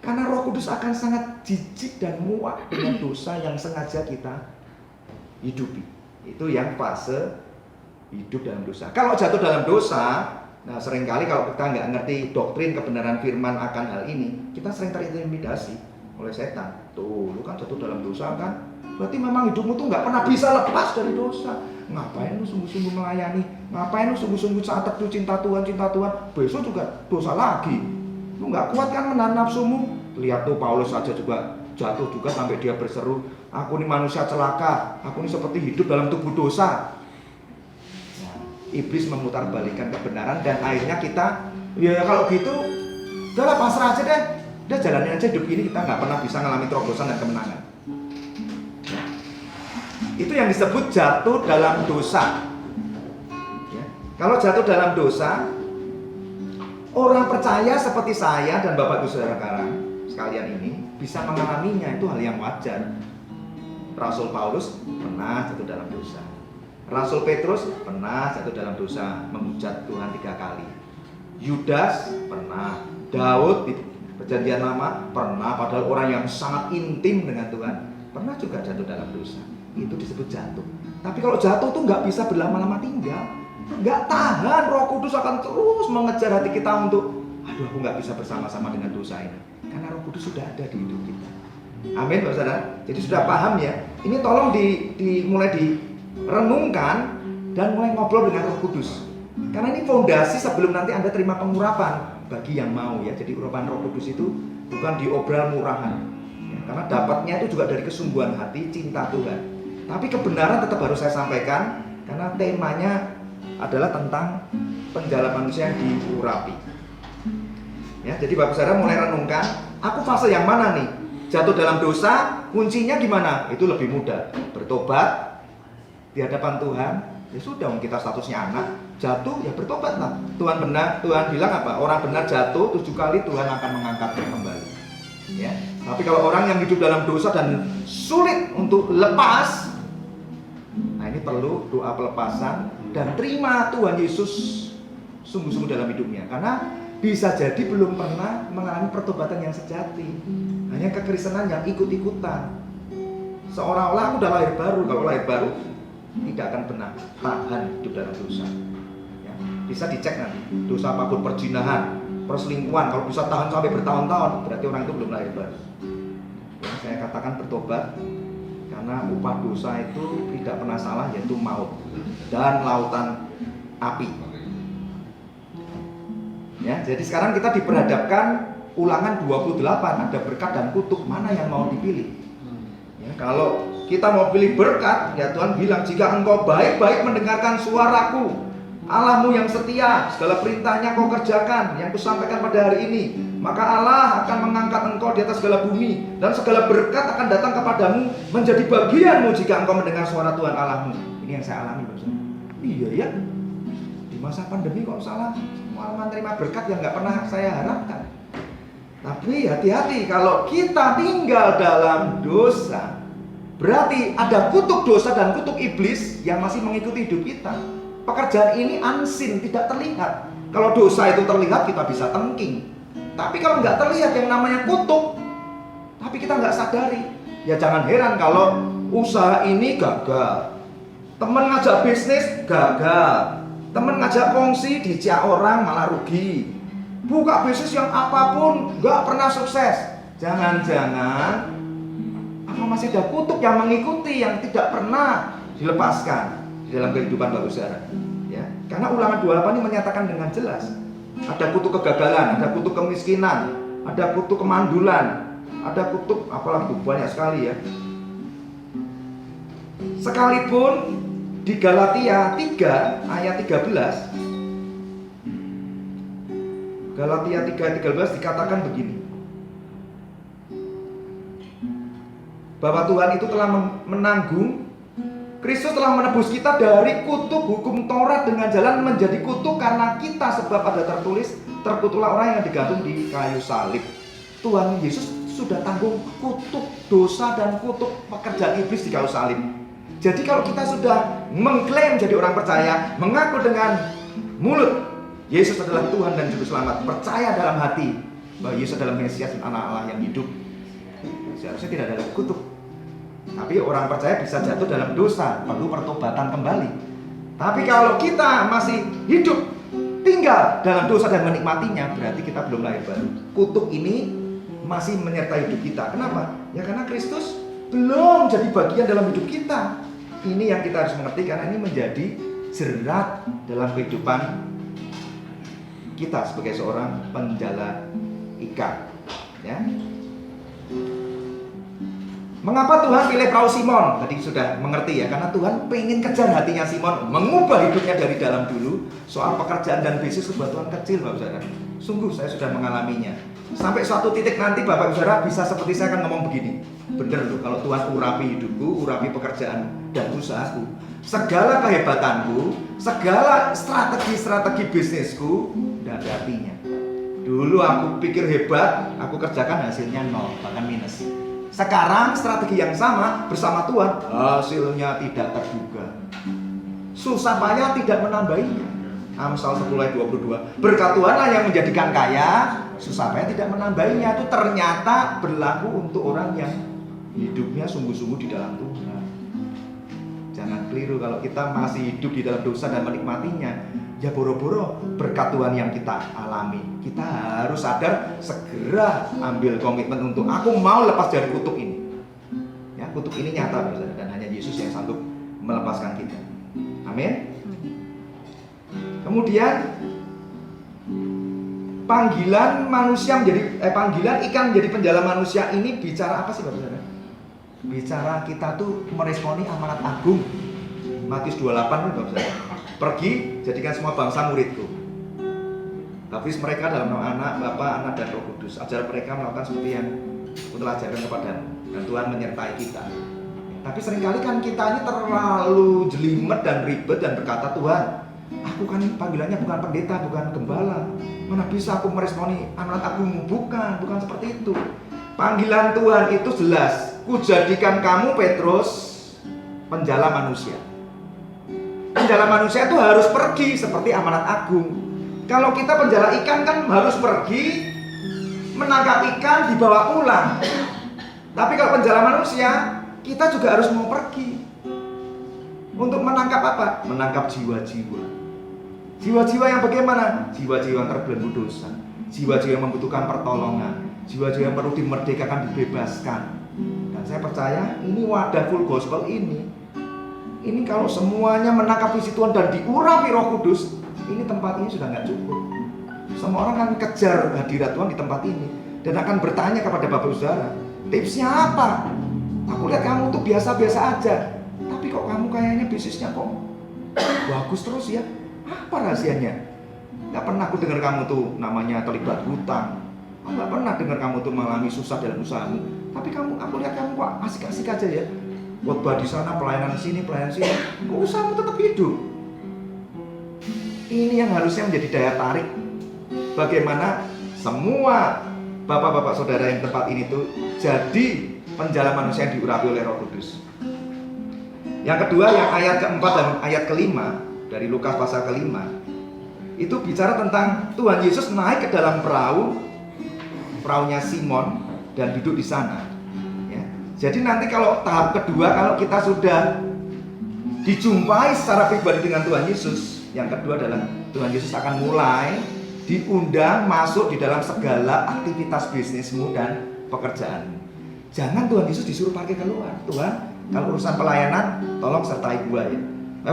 Karena Roh Kudus akan sangat jijik dan muak dengan dosa yang sengaja kita hidupi. Itu yang fase hidup dalam dosa. Kalau jatuh dalam dosa, nah seringkali kalau kita nggak ngerti doktrin kebenaran firman akan hal ini, kita sering terintimidasi oleh setan. Tuh, lu kan jatuh dalam dosa kan? Berarti memang hidupmu tuh nggak pernah bisa lepas dari dosa. Ngapain lu sungguh-sungguh melayani? Ngapain lu sungguh-sungguh saat teduh cinta Tuhan? Besok juga dosa lagi. Lu nggak kuat kan menahan nafsumu? Lihat tuh Paulus saja juga jatuh juga sampai dia berseru, aku ini manusia celaka, aku ini seperti hidup dalam tubuh dosa. Iblis memutarbalikkan kebenaran dan akhirnya kita, ya kalau gitu, udahlah pasrah aja deh, udah jalanin aja hidup ini, kita nggak pernah bisa ngalami terobosan dan kemenangan. Ya. Itu yang disebut jatuh dalam dosa. Ya. Kalau jatuh dalam dosa, orang percaya seperti saya dan Bapak Ibu Saudara sekalian ini bisa mengalaminya, itu hal yang wajar. Rasul Paulus pernah jatuh dalam dosa. Rasul Petrus pernah jatuh dalam dosa, menghujat Tuhan 3 kali. Yudas pernah, Daud di Perjanjian Lama pernah, padahal orang yang sangat intim dengan Tuhan, pernah juga jatuh dalam dosa. Itu disebut jatuh. Tapi kalau jatuh tuh nggak bisa berlama-lama tinggal, nggak tahan. Roh Kudus akan terus mengejar hati kita untuk, aduh aku nggak bisa bersama-sama dengan dosa ini, karena Roh Kudus sudah ada di hidup kita. Amin, Bapak Saudara. Jadi sudah paham ya. Ini tolong mulai direnungkan dan mulai ngobrol dengan Roh Kudus. Karena ini fondasi sebelum nanti Anda terima pengurapan bagi yang mau ya. Jadi urapan Roh Kudus itu bukan diobral murahan. Ya, karena dapatnya itu juga dari kesungguhan hati, cinta Tuhan. Tapi kebenaran tetap harus saya sampaikan karena temanya adalah tentang penjala manusia yang diurapi. Ya, jadi Bapak Saudara mulai renungkan, aku fase yang mana nih? Jatuh dalam dosa, kuncinya gimana? Itu lebih mudah. Bertobat di hadapan Tuhan, ya sudah, kita statusnya anak, jatuh ya bertobatlah. Tuhan bilang apa? Orang benar jatuh 7 kali, Tuhan akan mengangkatnya kembali. Ya. Tapi kalau orang yang hidup dalam dosa dan sulit untuk lepas, nah ini perlu doa pelepasan dan terima Tuhan Yesus sungguh-sungguh dalam hidupnya. Karena bisa jadi belum pernah mengalami pertobatan yang sejati, hanya kekristenan yang ikut-ikutan. Seolah-olah aku udah lahir baru. Kalau lahir baru tidak akan pernah tahan hidup dalam dosa. Ya, bisa dicek nanti. Dosa apapun, perzinahan, perselingkuhan, kalau bisa tahan sampai bertahun-tahun, berarti orang itu belum lahir baru. Ya, saya katakan bertobat, karena upah dosa itu tidak pernah salah, yaitu maut dan lautan api. Ya, jadi sekarang kita diperhadapkan Ulangan 28, ada berkat dan kutuk, mana yang mau dipilih? Ya, kalau kita mau pilih berkat, ya Tuhan bilang, jika engkau baik-baik mendengarkan suaraku, Allahmu yang setia, segala perintahnya kau kerjakan, yang kusampaikan pada hari ini, maka Allah akan mengangkat engkau di atas segala bumi, dan segala berkat akan datang kepadamu menjadi bagianmu jika engkau mendengar suara Tuhan Allahmu. Ini yang saya alami, Bapak. Iya ya, di masa pandemi kok salah malah menerima berkat yang nggak pernah saya harapkan. Tapi hati-hati, kalau kita tinggal dalam dosa, berarti ada kutuk dosa dan kutuk iblis yang masih mengikuti hidup kita. Pekerjaan ini unseen, tidak terlihat. Kalau dosa itu terlihat, kita bisa tengking. Tapi kalau nggak terlihat yang namanya kutuk, tapi kita nggak sadari, ya jangan heran kalau usaha ini gagal. Temen ngajak bisnis gagal. Temen ngajak kongsi dicak orang malah rugi. Buka bisnis yang apapun nggak pernah sukses. Jangan-jangan apa masih ada kutuk yang mengikuti yang tidak pernah dilepaskan di dalam kehidupan Bapak Saudara. Ya, karena Ulangan 28 ini menyatakan dengan jelas ada kutuk kegagalan, ada kutuk kemiskinan, ada kutuk kemandulan, ada kutuk apalagi banyak sekali ya. Sekalipun di Galatia 3 ayat 13, Galatia 3:13 dikatakan begini, bahwa Tuhan itu telah menanggung, Kristus telah menebus kita dari kutuk hukum Taurat dengan jalan menjadi kutuk karena kita, sebab ada tertulis, terkutuklah orang yang digantung di kayu salib. Tuhan Yesus sudah tanggung kutuk dosa dan kutuk pekerjaan iblis di kayu salib. Jadi kalau kita sudah mengklaim jadi orang percaya, mengaku dengan mulut Yesus adalah Tuhan dan Juru Selamat, percaya dalam hati bahwa Yesus adalah Mesias dan Anak Allah yang hidup, seharusnya tidak ada kutuk. Tapi orang percaya bisa jatuh dalam dosa, perlu pertobatan kembali. Tapi kalau kita masih hidup tinggal dalam dosa dan menikmatinya, berarti kita belum lahir baru. Kutuk ini masih menyertai hidup kita. Kenapa? Ya karena Kristus belum jadi bagian dalam hidup kita. Ini yang kita harus mengerti, karena ini menjadi jerat dalam kehidupan kita sebagai seorang penjala ikan. Ya. Mengapa Tuhan pilih perahu Simon? Tadi sudah mengerti ya, karena Tuhan pengen kejar hatinya Simon, mengubah hidupnya dari dalam dulu. Soal pekerjaan dan bisnis kebutuhan kecil, Bapak Saudara. Sungguh saya sudah mengalaminya. Sampai suatu titik nanti Bapak Saudara bisa seperti saya akan ngomong begini. Bener loh, kalau Tuhan urapi hidupku, urapi pekerjaan dan usahaku, segala kehebatanku, segala strategi bisnisku, tidak ada artinya. Dulu aku pikir hebat, aku kerjakan hasilnya nol, bahkan minus. Sekarang strategi yang sama bersama Tuhan, hasilnya tidak terduga. Susah payah tidak menambahinya. Amsal 10 ayat 22. Berkat Tuhanlah yang menjadikan kaya, susah payah tidak menambahinya. Itu ternyata berlaku untuk orang yang hidupnya sungguh-sungguh di dalam Tuhan. Jangan keliru kalau kita masih hidup di dalam dosa dan menikmatinya. Ya boro-boro berkat Tuhan yang kita alami. Kita harus sadar, segera ambil komitmen untuk aku mau lepas dari kutuk ini. Ya, kutuk ini nyata dan hanya Yesus yang sanggup melepaskan kita. Amin. Kemudian panggilan manusia panggilan ikan menjadi penjala manusia ini bicara apa sih Bapak Saudara? Bicara kita tuh meresponi amanat agung. Matius 28 Bapak Saudara. Pergi, jadikan semua bangsa muridku. Baptis mereka dalam nama Anak, Bapa, Anak, dan Roh Kudus. Ajar mereka melakukan seperti yang telah ajarkan kepadamu. Dan Tuhan menyertai kita. Tapi seringkali kan kita ini terlalu jelimet dan ribet dan berkata, Tuhan, aku kan panggilannya bukan pendeta, bukan gembala. Mana bisa aku meresponi amanat agung? Bukan seperti itu. Panggilan Tuhan itu jelas. Kujadikan kamu Petrus penjala manusia. Penjala manusia itu harus pergi seperti amanat agung. Kalau kita penjala ikan kan harus pergi menangkap ikan dibawa pulang. Tapi kalau penjala manusia, kita juga harus mau pergi untuk menangkap apa? Menangkap jiwa-jiwa. Jiwa-jiwa yang bagaimana? Jiwa-jiwa yang terbelenggu dosa, jiwa-jiwa yang membutuhkan pertolongan, jiwa-jiwa yang perlu dimerdekakan, dibebaskan. Dan saya percaya ini wadah full gospel ini kalau semuanya menangkap visi Tuhan dan diurapi Roh Kudus, ini tempat ini sudah nggak cukup. Semua orang akan kejar hadirat Tuhan di tempat ini dan akan bertanya kepada Bapak Saudara, tipsnya apa? Aku lihat kamu tuh biasa-biasa aja, tapi kok kamu kayaknya bisnisnya kok bagus terus ya. Apa rahasianya? Gak pernah aku dengar kamu tuh namanya terlibat hutang. Aku gak pernah dengar kamu tuh mengalami susah dalam usahamu. Tapi aku lihat kamu kok asik-asik aja ya. Khotbah di sana, pelayanan sini, kok usahamu tetap hidup. Ini yang harusnya menjadi daya tarik. Bagaimana semua bapak-bapak saudara yang tempat ini tuh jadi penjala manusia yang diurapi oleh Roh Kudus. Yang kedua, yang ayat keempat dan ayat kelima dari Lukas pasal kelima, itu bicara tentang Tuhan Yesus naik ke dalam perahunya Simon dan duduk di sana. Ya. Jadi nanti kalau tahap kedua, kalau kita sudah dijumpai secara pribadi dengan Tuhan Yesus, yang kedua adalah Tuhan Yesus akan mulai diundang masuk di dalam segala aktivitas bisnismu dan pekerjaanmu. Jangan Tuhan Yesus disuruh parkir keluar. Tuhan, kalau urusan pelayanan, tolong sertai gua ya.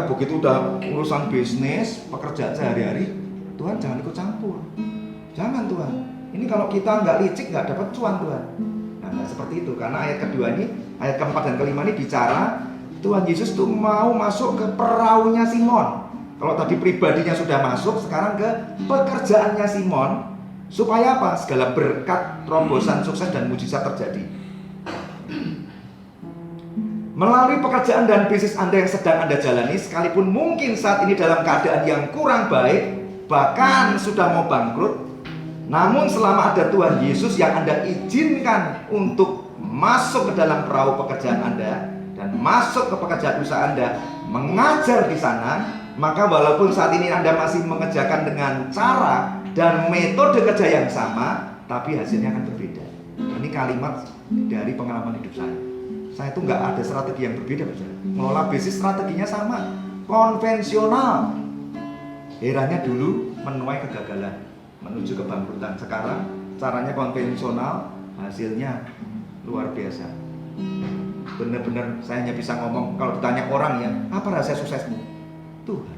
Begitu udah urusan bisnis, pekerjaan sehari-hari, Tuhan jangan ikut campur. Jangan Tuhan. Ini kalau kita nggak licik nggak dapat cuan Tuhan. Nah, nggak seperti itu. Karena ayat kedua ini, ayat keempat dan kelima ini bicara Tuhan Yesus tuh mau masuk ke perahunya Simon. Kalau tadi pribadinya sudah masuk, sekarang ke pekerjaannya Simon. Supaya apa? Segala berkat, terobosan, sukses dan mujizat terjadi. Melalui pekerjaan dan bisnis Anda yang sedang Anda jalani, sekalipun mungkin saat ini dalam keadaan yang kurang baik, bahkan sudah mau bangkrut, namun selama ada Tuhan Yesus yang Anda izinkan untuk masuk ke dalam perahu pekerjaan Anda dan masuk ke pekerjaan usaha Anda, mengajar di sana, maka walaupun saat ini Anda masih mengerjakan dengan cara dan metode kerja yang sama, tapi hasilnya akan berbeda. Ini kalimat dari pengalaman hidup saya. Saya tuh nggak ada strategi yang berbeda, saudara. Mengelola bisnis strateginya sama, konvensional. Herannya dulu menuai kegagalan, menuju kebangkrutan. Sekarang caranya konvensional, hasilnya luar biasa. Benar-benar saya hanya bisa ngomong kalau ditanya orang ya, apa rahasia suksesmu? Tuhan,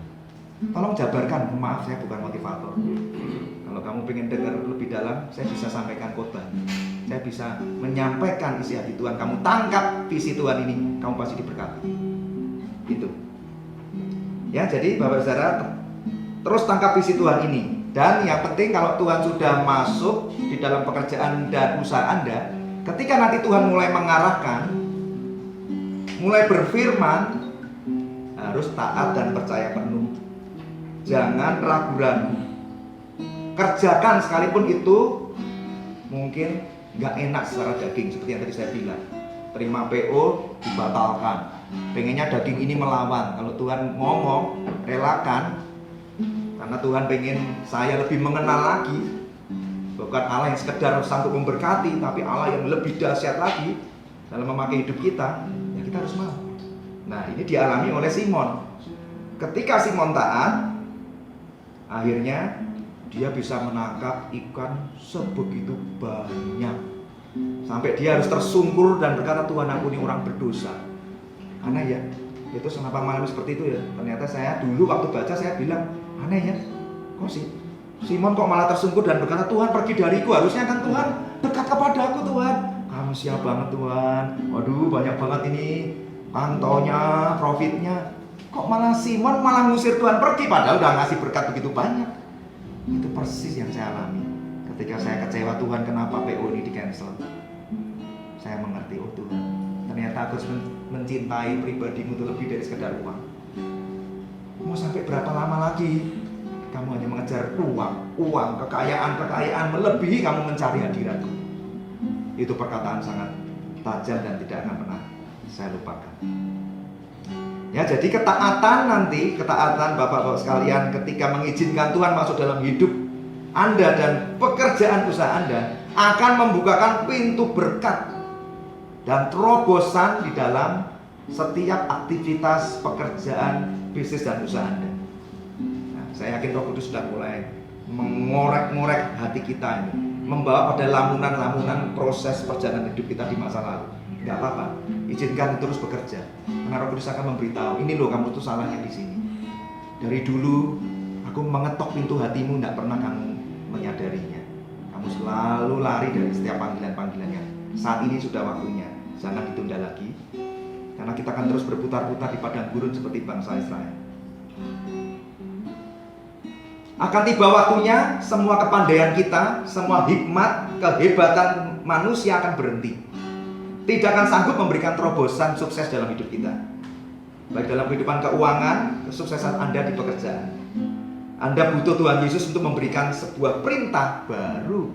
tolong jabarkan. Maaf, saya bukan motivator. Kalau kamu pengen dengar lebih dalam, saya bisa sampaikan khotbah. Saya bisa menyampaikan isi hati Tuhan. Kamu tangkap visi Tuhan ini, kamu pasti diberkati. Itu. Ya, jadi Bapak Saudara, terus tangkap visi Tuhan ini. Dan yang penting kalau Tuhan sudah masuk di dalam pekerjaan dan usaha Anda, ketika nanti Tuhan mulai mengarahkan, mulai berfirman, harus taat dan percaya penuh. Jangan ragu-ragu. Kerjakan sekalipun itu mungkin nggak enak secara daging, seperti yang tadi saya bilang. Terima PO dibatalkan. Pengennya daging ini melawan. Kalau Tuhan ngomong, relakan. Karena Tuhan pengen saya lebih mengenal lagi. Bukan Allah yang sekedar sanggup memberkati, tapi Allah yang lebih dahsyat lagi dalam memakai hidup kita. Ya kita harus mau. Nah, ini dialami oleh Simon. Ketika Simon taat, akhirnya dia bisa menangkap ikan sebegitu banyak. Sampai dia harus tersungkur dan berkata, Tuhan ampuni orang berdosa. Karena ya, itu kenapa malam seperti itu ya. Ternyata saya dulu waktu baca saya bilang, aneh ya, kok sih Simon kok malah tersungkur dan berkata, Tuhan pergi dariku. Harusnya kan Tuhan dekat kepadaku Tuhan. Kamu siap banget Tuhan. Waduh banyak banget ini pantaunya, profitnya. Kok malah Simon malah ngusir Tuhan pergi, padahal udah ngasih berkat begitu banyak. Itu persis yang saya alami ketika saya kecewa, Tuhan kenapa PO ini di cancel. Saya mengerti, oh Tuhan, ternyata aku harus mencintai pribadimu itu lebih dari sekedar uang. Mau sampai berapa lama lagi kamu hanya mengejar uang, kekayaan melebihi kamu mencari hadiratku. Itu perkataan sangat tajam dan tidak akan pernah saya lupakan. Ya, jadi ketaatan Bapak-Bapak sekalian ketika mengizinkan Tuhan masuk dalam hidup Anda dan pekerjaan usaha Anda akan membukakan pintu berkat dan terobosan di dalam setiap aktivitas pekerjaan, bisnis dan usaha Anda. Nah, saya yakin Roh Kudus sudah mulai mengorek-ngorek hati kita ini, membawa pada lamunan-lamunan proses perjalanan hidup kita di masa lalu. Gak apa-apa, izinkan terus bekerja. Karena Roh Kudus akan memberitahu, ini loh kamu tuh salahnya di sini. Dari dulu aku mengetok pintu hatimu, gak pernah kamu menyadarinya. Kamu selalu lari dari setiap panggilan-panggilannya. Saat ini sudah waktunya Jangan ditunda lagi, karena kita akan terus berputar-putar di padang gurun seperti bangsa Israel. Akan tiba waktunya semua kepandaian kita, semua hikmat, kehebatan manusia akan berhenti. Tidak akan sanggup memberikan terobosan sukses dalam hidup kita. Baik dalam kehidupan keuangan, kesuksesan Anda di pekerjaan. Anda butuh Tuhan Yesus untuk memberikan sebuah perintah baru.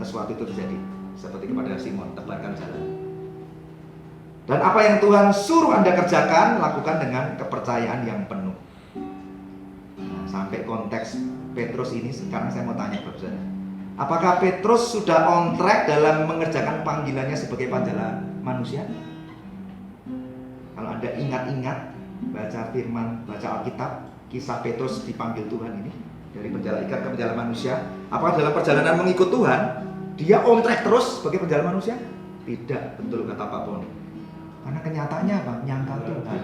Sesuatu itu terjadi. Seperti kepada Simon, tebarkan jalan. Dan apa yang Tuhan suruh Anda kerjakan, lakukan dengan kepercayaan yang penuh. Nah, sampai konteks Petrus ini, sekarang saya mau tanya Bapak Saudara. Apakah Petrus sudah on track dalam mengerjakan panggilannya sebagai penjala manusia? Kalau Anda ingat-ingat baca firman, baca Alkitab, kisah Petrus dipanggil Tuhan ini dari penjala ikan ke penjala manusia. Apakah dalam perjalanan mengikut Tuhan dia on track terus sebagai penjala manusia? Tidak, betul kata Pak Poni. Karena kenyataannya apa? Menyangkal Tuhan.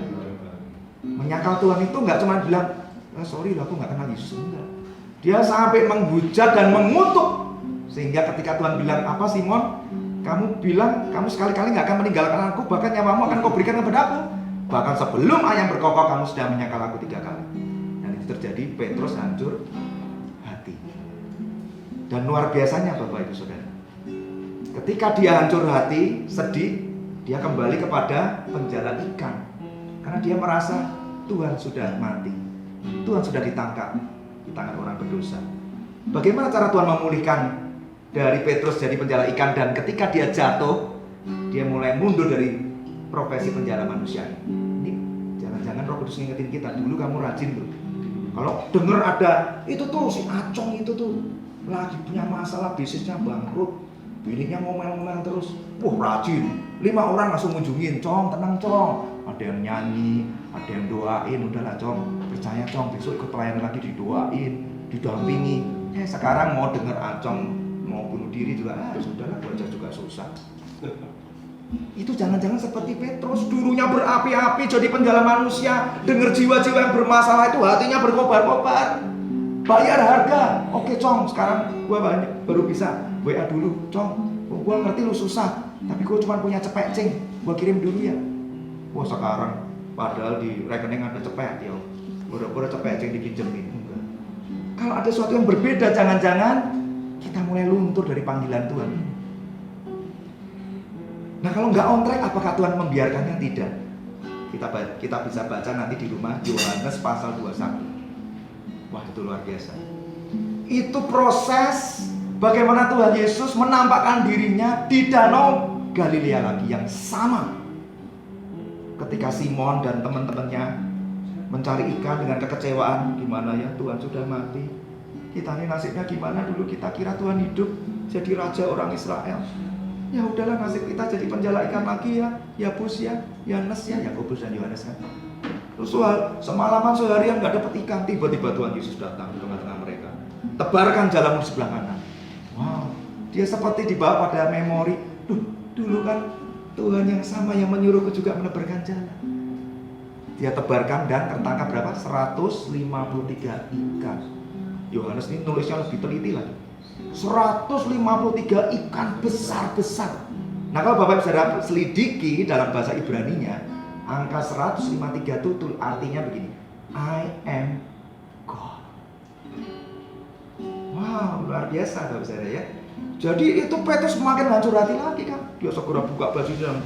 Menyangkal Tuhan itu nggak cuma bilang, sorry lah aku nggak kenal Yesus, enggak. Dia sampai menghujat dan mengutuk. Sehingga ketika Tuhan bilang, apa Simon? Kamu bilang kamu sekali-kali nggak akan meninggalkan aku, bahkan nyawamu akan kau berikan kepada aku. Bahkan sebelum ayam berkokok kamu sudah menyangkal aku 3 kali. Dan itu terjadi, Petrus hancur hati. Dan luar biasanya Bapak Ibu Saudara, ketika dia hancur hati, sedih, dia kembali kepada penjala ikan. Karena dia merasa Tuhan sudah mati, Tuhan sudah ditangkap di tangan orang berdosa. Bagaimana cara Tuhan memulihkan dari Petrus jadi penjala ikan, dan ketika dia jatuh, dia mulai mundur dari profesi penjala manusia. Ini jangan-jangan Roh Kudus ngingetin kita, dulu kamu rajin loh. Kalau dengar ada itu tuh si Acong itu tuh lagi punya masalah, bisnisnya bangkrut, bininya ngomel-ngomel terus, rajin. 5 orang langsung ngunjungin, Cong, tenang Cong. Ada yang nyanyi, ada yang doain, udahlah Cong, percaya Cong, besok ikut pelayanan lagi, didoain, didampingi. Sekarang mau dengar Acong mau bunuh diri juga, sudahlah, belajar juga susah. Itu jangan-jangan seperti Petrus, dulunya berapi-api jadi penjala manusia, dengar jiwa-jiwa yang bermasalah itu hatinya berkobar-kobar. Bayar harga, oke Cong, sekarang gua baru bisa WA dulu, Cong, gua ngerti lu susah, tapi gua cuma punya cepek cing, gua kirim dulu ya. Wah sekarang padahal di rekening ada cepek ya, pura-pura cepek cing dipinjemin. Enggak. Kalau ada sesuatu yang berbeda, jangan-jangan kita mulai luntur dari panggilan Tuhan. Nah kalau nggak on track, apakah Tuhan membiarkannya? Tidak. Kita bisa baca nanti di rumah, Yohanes pasal 21. Wah itu luar biasa. Itu proses bagaimana Tuhan Yesus menampakkan dirinya di danau Galilea lagi yang sama. Ketika Simon dan teman-temannya mencari ikan dengan kekecewaan, gimana ya Tuhan sudah mati. Kita ini nasibnya gimana, dulu kita kira Tuhan hidup jadi raja orang Israel. Ya udahlah, nasib kita jadi penjala ikan lagi ya. Ya Bus ya, Yohanes ya, Yakobus dan Yohanes kan. Terus semalaman seharian gak dapat ikan, tiba-tiba Tuhan Yesus datang di tengah-tengah mereka. Tebarkan jalamu di sebelah kanan. Wow, dia seperti dibawa pada memori. Dulu kan Tuhan yang sama yang menyuruhku juga menebarkan jalan. Dia tebarkan dan tertangkap berapa? 153 ikan. Yohanes ini nulisnya lebih teliti lagi. 153 ikan besar-besar. Nah kalau Bapak Saudara selidiki dalam bahasa Ibraninya, angka 153 itu artinya begini, I am God. Wow, luar biasa Bapak Saudara ya. Jadi itu Petrus semakin hancur hati lagi kan. Dia segera buka bajunya,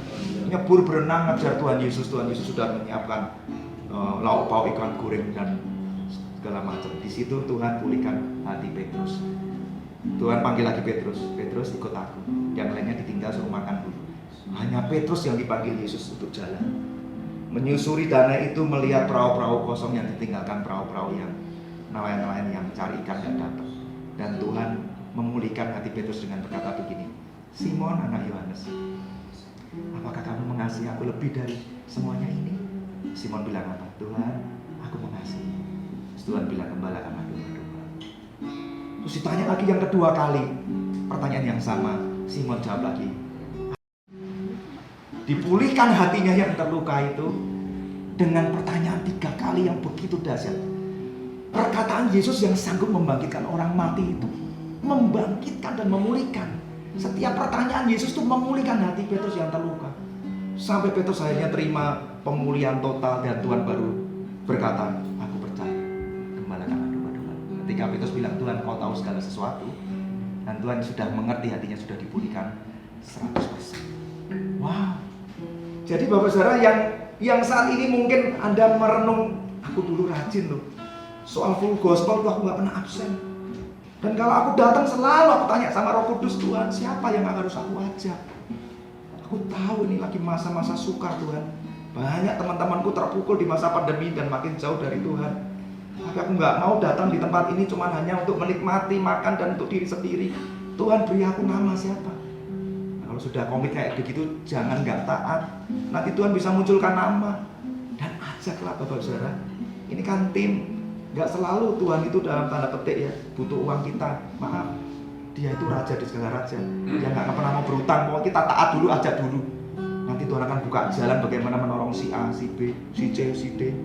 nyebur berenang ngejar Tuhan Yesus. Tuhan Yesus sudah menyiapkan lauk pauk ikan goreng dan segala macam. Di situ Tuhan pulihkan hati Petrus. Tuhan panggil lagi Petrus, Petrus ikut aku. Yang lainnya ditinggal suruh makan dulu. Hanya Petrus yang dipanggil Yesus untuk jalan. Menyusuri danau itu, melihat perahu-perahu kosong yang ditinggalkan perahu-perahu yang nelayan-nelayan yang cari ikan dan dapat. Dan Tuhan memulihkan hati Petrus dengan berkata begini, Simon anak Yohanes, apakah kamu mengasihi aku lebih dari semuanya ini? Simon bilang apa? Tuhan, aku mengasihi. Tuhan bilang, gembalakanlah domba-domba. Terus ditanya lagi yang kedua kali, pertanyaan yang sama. Simon jawab lagi. Dipulihkan hatinya yang terluka itu dengan pertanyaan 3 kali yang begitu dahsyat. Perkataan Yesus yang sanggup membangkitkan orang mati itu, membangkitkan dan memulihkan. Setiap pertanyaan Yesus itu memulihkan hati Petrus yang terluka. Sampai Petrus akhirnya terima pemulihan total dan Tuhan baru berkata, aku percaya, gembalakanlah domba-domba. Ketika Petrus bilang, Tuhan kau tahu segala sesuatu, dan Tuhan sudah mengerti, hatinya sudah dipulihkan 100%. Wow. Jadi Bapak Saudara yang saat ini mungkin Anda merenung, aku dulu rajin loh, soal full gospel tuh aku gak pernah absen. Dan kalau aku datang selalu aku tanya sama Roh Kudus, Tuhan siapa yang harus aku ajak? Aku tahu ini lagi masa-masa sukar Tuhan. Banyak teman-temanku terpukul di masa pandemi dan makin jauh dari Tuhan. Tapi aku gak mau datang di tempat ini cuma hanya untuk menikmati, makan dan untuk diri sendiri. Tuhan beri aku nama siapa? Nah, kalau sudah komit kayak begitu, jangan gak taat. Nanti Tuhan bisa munculkan nama. Dan ajaklah Bapak Saudara. Ini kan tim. Gak selalu Tuhan itu dalam tanda petik ya butuh uang kita. Maaf, Dia itu raja di segala raja. Dia gak pernah mau berutang. Pokoknya kita taat dulu, ajak dulu. Nanti Tuhan akan buka jalan bagaimana menolong si A, si B, si C, si D.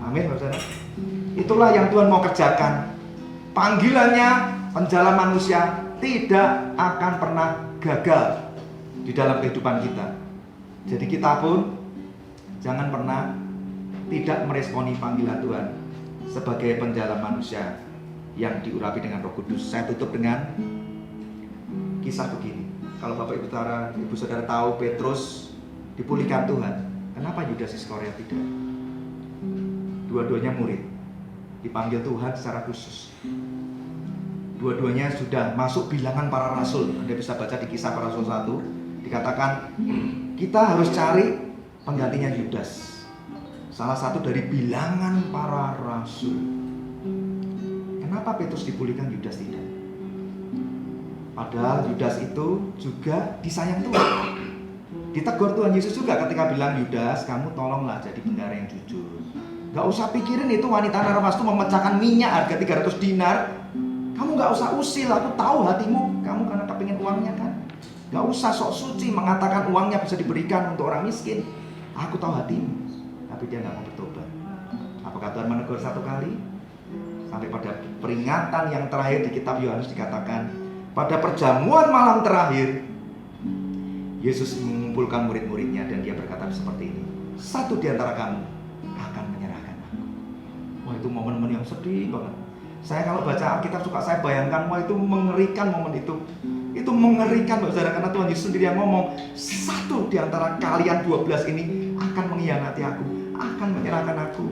Amin Bapak Saudara. Itulah yang Tuhan mau kerjakan. Panggilannya penjala manusia tidak akan pernah gagal di dalam kehidupan kita. Jadi kita pun jangan pernah tidak meresponi panggilan Tuhan sebagai penjala manusia yang diurapi dengan Roh Kudus. Saya tutup dengan kisah begini. Kalau Bapak Ibu Saudara tahu Petrus dipulihkan Tuhan, kenapa Yudas Iskariot tidak? Dua-duanya murid, dipanggil Tuhan secara khusus. Dua-duanya sudah masuk bilangan para rasul. Anda bisa baca di Kisah Para Rasul 1, dikatakan kita harus cari penggantinya Yudas, salah satu dari bilangan para rasul. Kenapa Petrus dipulihkan, Yudas tidak? Padahal Yudas itu juga disayang Tuhan. Ditegur Tuhan Yesus juga ketika bilang, Yudas, kamu tolonglah jadi bendahara yang jujur. Gak usah pikirin itu wanita Nazaret itu memecahkan minyak harga 300 dinar. Kamu gak usah usil, aku tahu hatimu. Kamu karena kepingin uangnya kan. Gak usah sok suci mengatakan uangnya bisa diberikan untuk orang miskin. Aku tahu hatimu. Tapi dia gak mau bertobat. Apakah Tuhan menegur satu kali? Sampai pada peringatan yang terakhir di kitab Yohanes dikatakan, pada perjamuan malam terakhir Yesus mengumpulkan murid-muridnya dan dia berkata seperti ini, satu di antara kamu akan menyerahkan aku. Wah, itu momen-momen yang sedih banget. Saya kalau baca Alkitab suka saya bayangkan, wah itu mengerikan momen itu. Itu mengerikan Bapak Saudara, karena Tuhan Yesus sendiri yang ngomong, satu di antara kalian 12 ini akan mengkhianati aku, akan menyerahkan aku.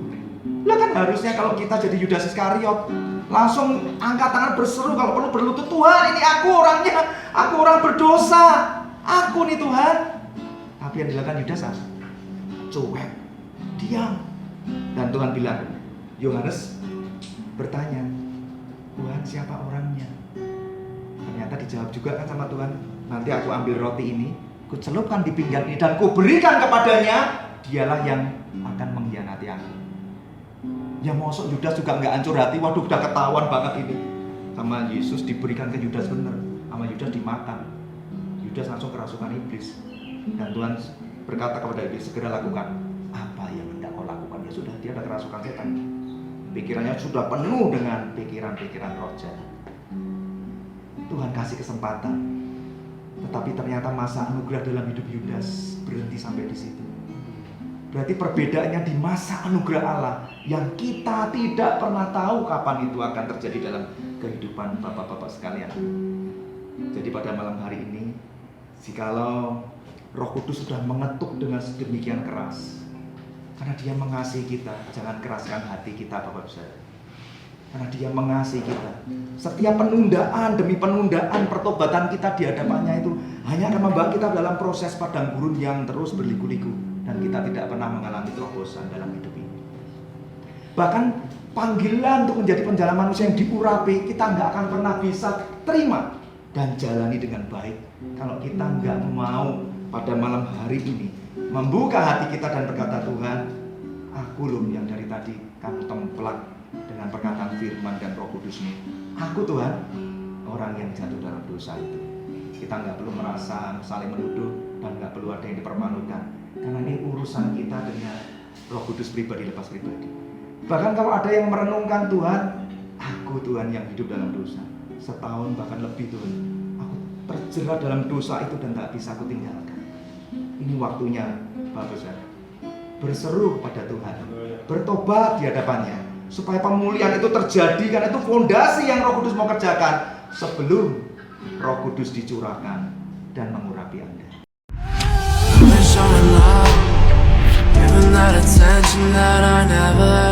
Lah kan harusnya kalau kita jadi Yudas Iskariot langsung angkat tangan berseru, kalau perlu berlutut, Tuhan ini aku orangnya, aku orang berdosa, aku nih Tuhan. Tapi yang dilakukan Yudas apa? Cuek, diam. Dan Tuhan bilang, Yohanes bertanya, Tuhan siapa orangnya? Ternyata dijawab juga kan sama Tuhan, nanti aku ambil roti ini, ku celupkan di pinggan ini dan ku berikan kepadanya, dialah yang akan mengkhianati aku. Ya mosok Yudas juga nggak hancur hati, waduh udah ketahuan banget ini. Sama Yesus diberikan ke Yudas bener, sama Yudas dimakan. Yudas langsung kerasukan iblis. Dan Tuhan berkata kepada iblis, segera lakukan apa yang hendak kau lakukan. Ya sudah, dia ada kerasukan setan. Pikirannya sudah penuh dengan pikiran-pikiran roh jahat. Tuhan kasih kesempatan, tetapi ternyata masa anugerah dalam hidup Yudas berhenti sampai di situ. Berarti perbedaannya di masa anugerah Allah yang kita tidak pernah tahu kapan itu akan terjadi dalam kehidupan bapak-bapak sekalian. Jadi pada malam hari ini, jikalau Roh Kudus sudah mengetuk dengan sedemikian keras, karena Dia mengasihi kita, jangan keraskan hati kita Bapak Saudara. Karena Dia mengasihi kita. Setiap penundaan demi penundaan pertobatan kita di hadapannya itu hanya akan membawa kita dalam proses padang gurun yang terus berliku-liku. Dan kita tidak pernah mengalami terobosan dalam hidup ini. Bahkan panggilan untuk menjadi penjala manusia yang diurapi, kita nggak akan pernah bisa terima dan jalani dengan baik kalau kita nggak mau pada malam hari ini membuka hati kita dan berkata, Tuhan, aku loh yang dari tadi kamu templak dengan perkataan firman dan Roh Kudus-Mu. Aku Tuhan, orang yang jatuh dalam dosa itu. Kita nggak perlu merasa saling menuduh dan nggak perlu ada yang dipermalukan. Karena ini urusan kita dengan Roh Kudus pribadi lepas pribadi. Bahkan kalau ada yang merenungkan, Tuhan, aku Tuhan yang hidup dalam dosa, setahun bahkan lebih Tuhan, aku terjerat dalam dosa itu dan tak bisa aku tinggalkan. ini waktunya Bapak Saudara berseru pada Tuhan, bertobat di hadapannya, supaya pemulihan itu terjadi, karena itu fondasi yang Roh Kudus mau kerjakan sebelum Roh Kudus dicurahkan dan mengurapi Anda. Showing love, giving that attention that I never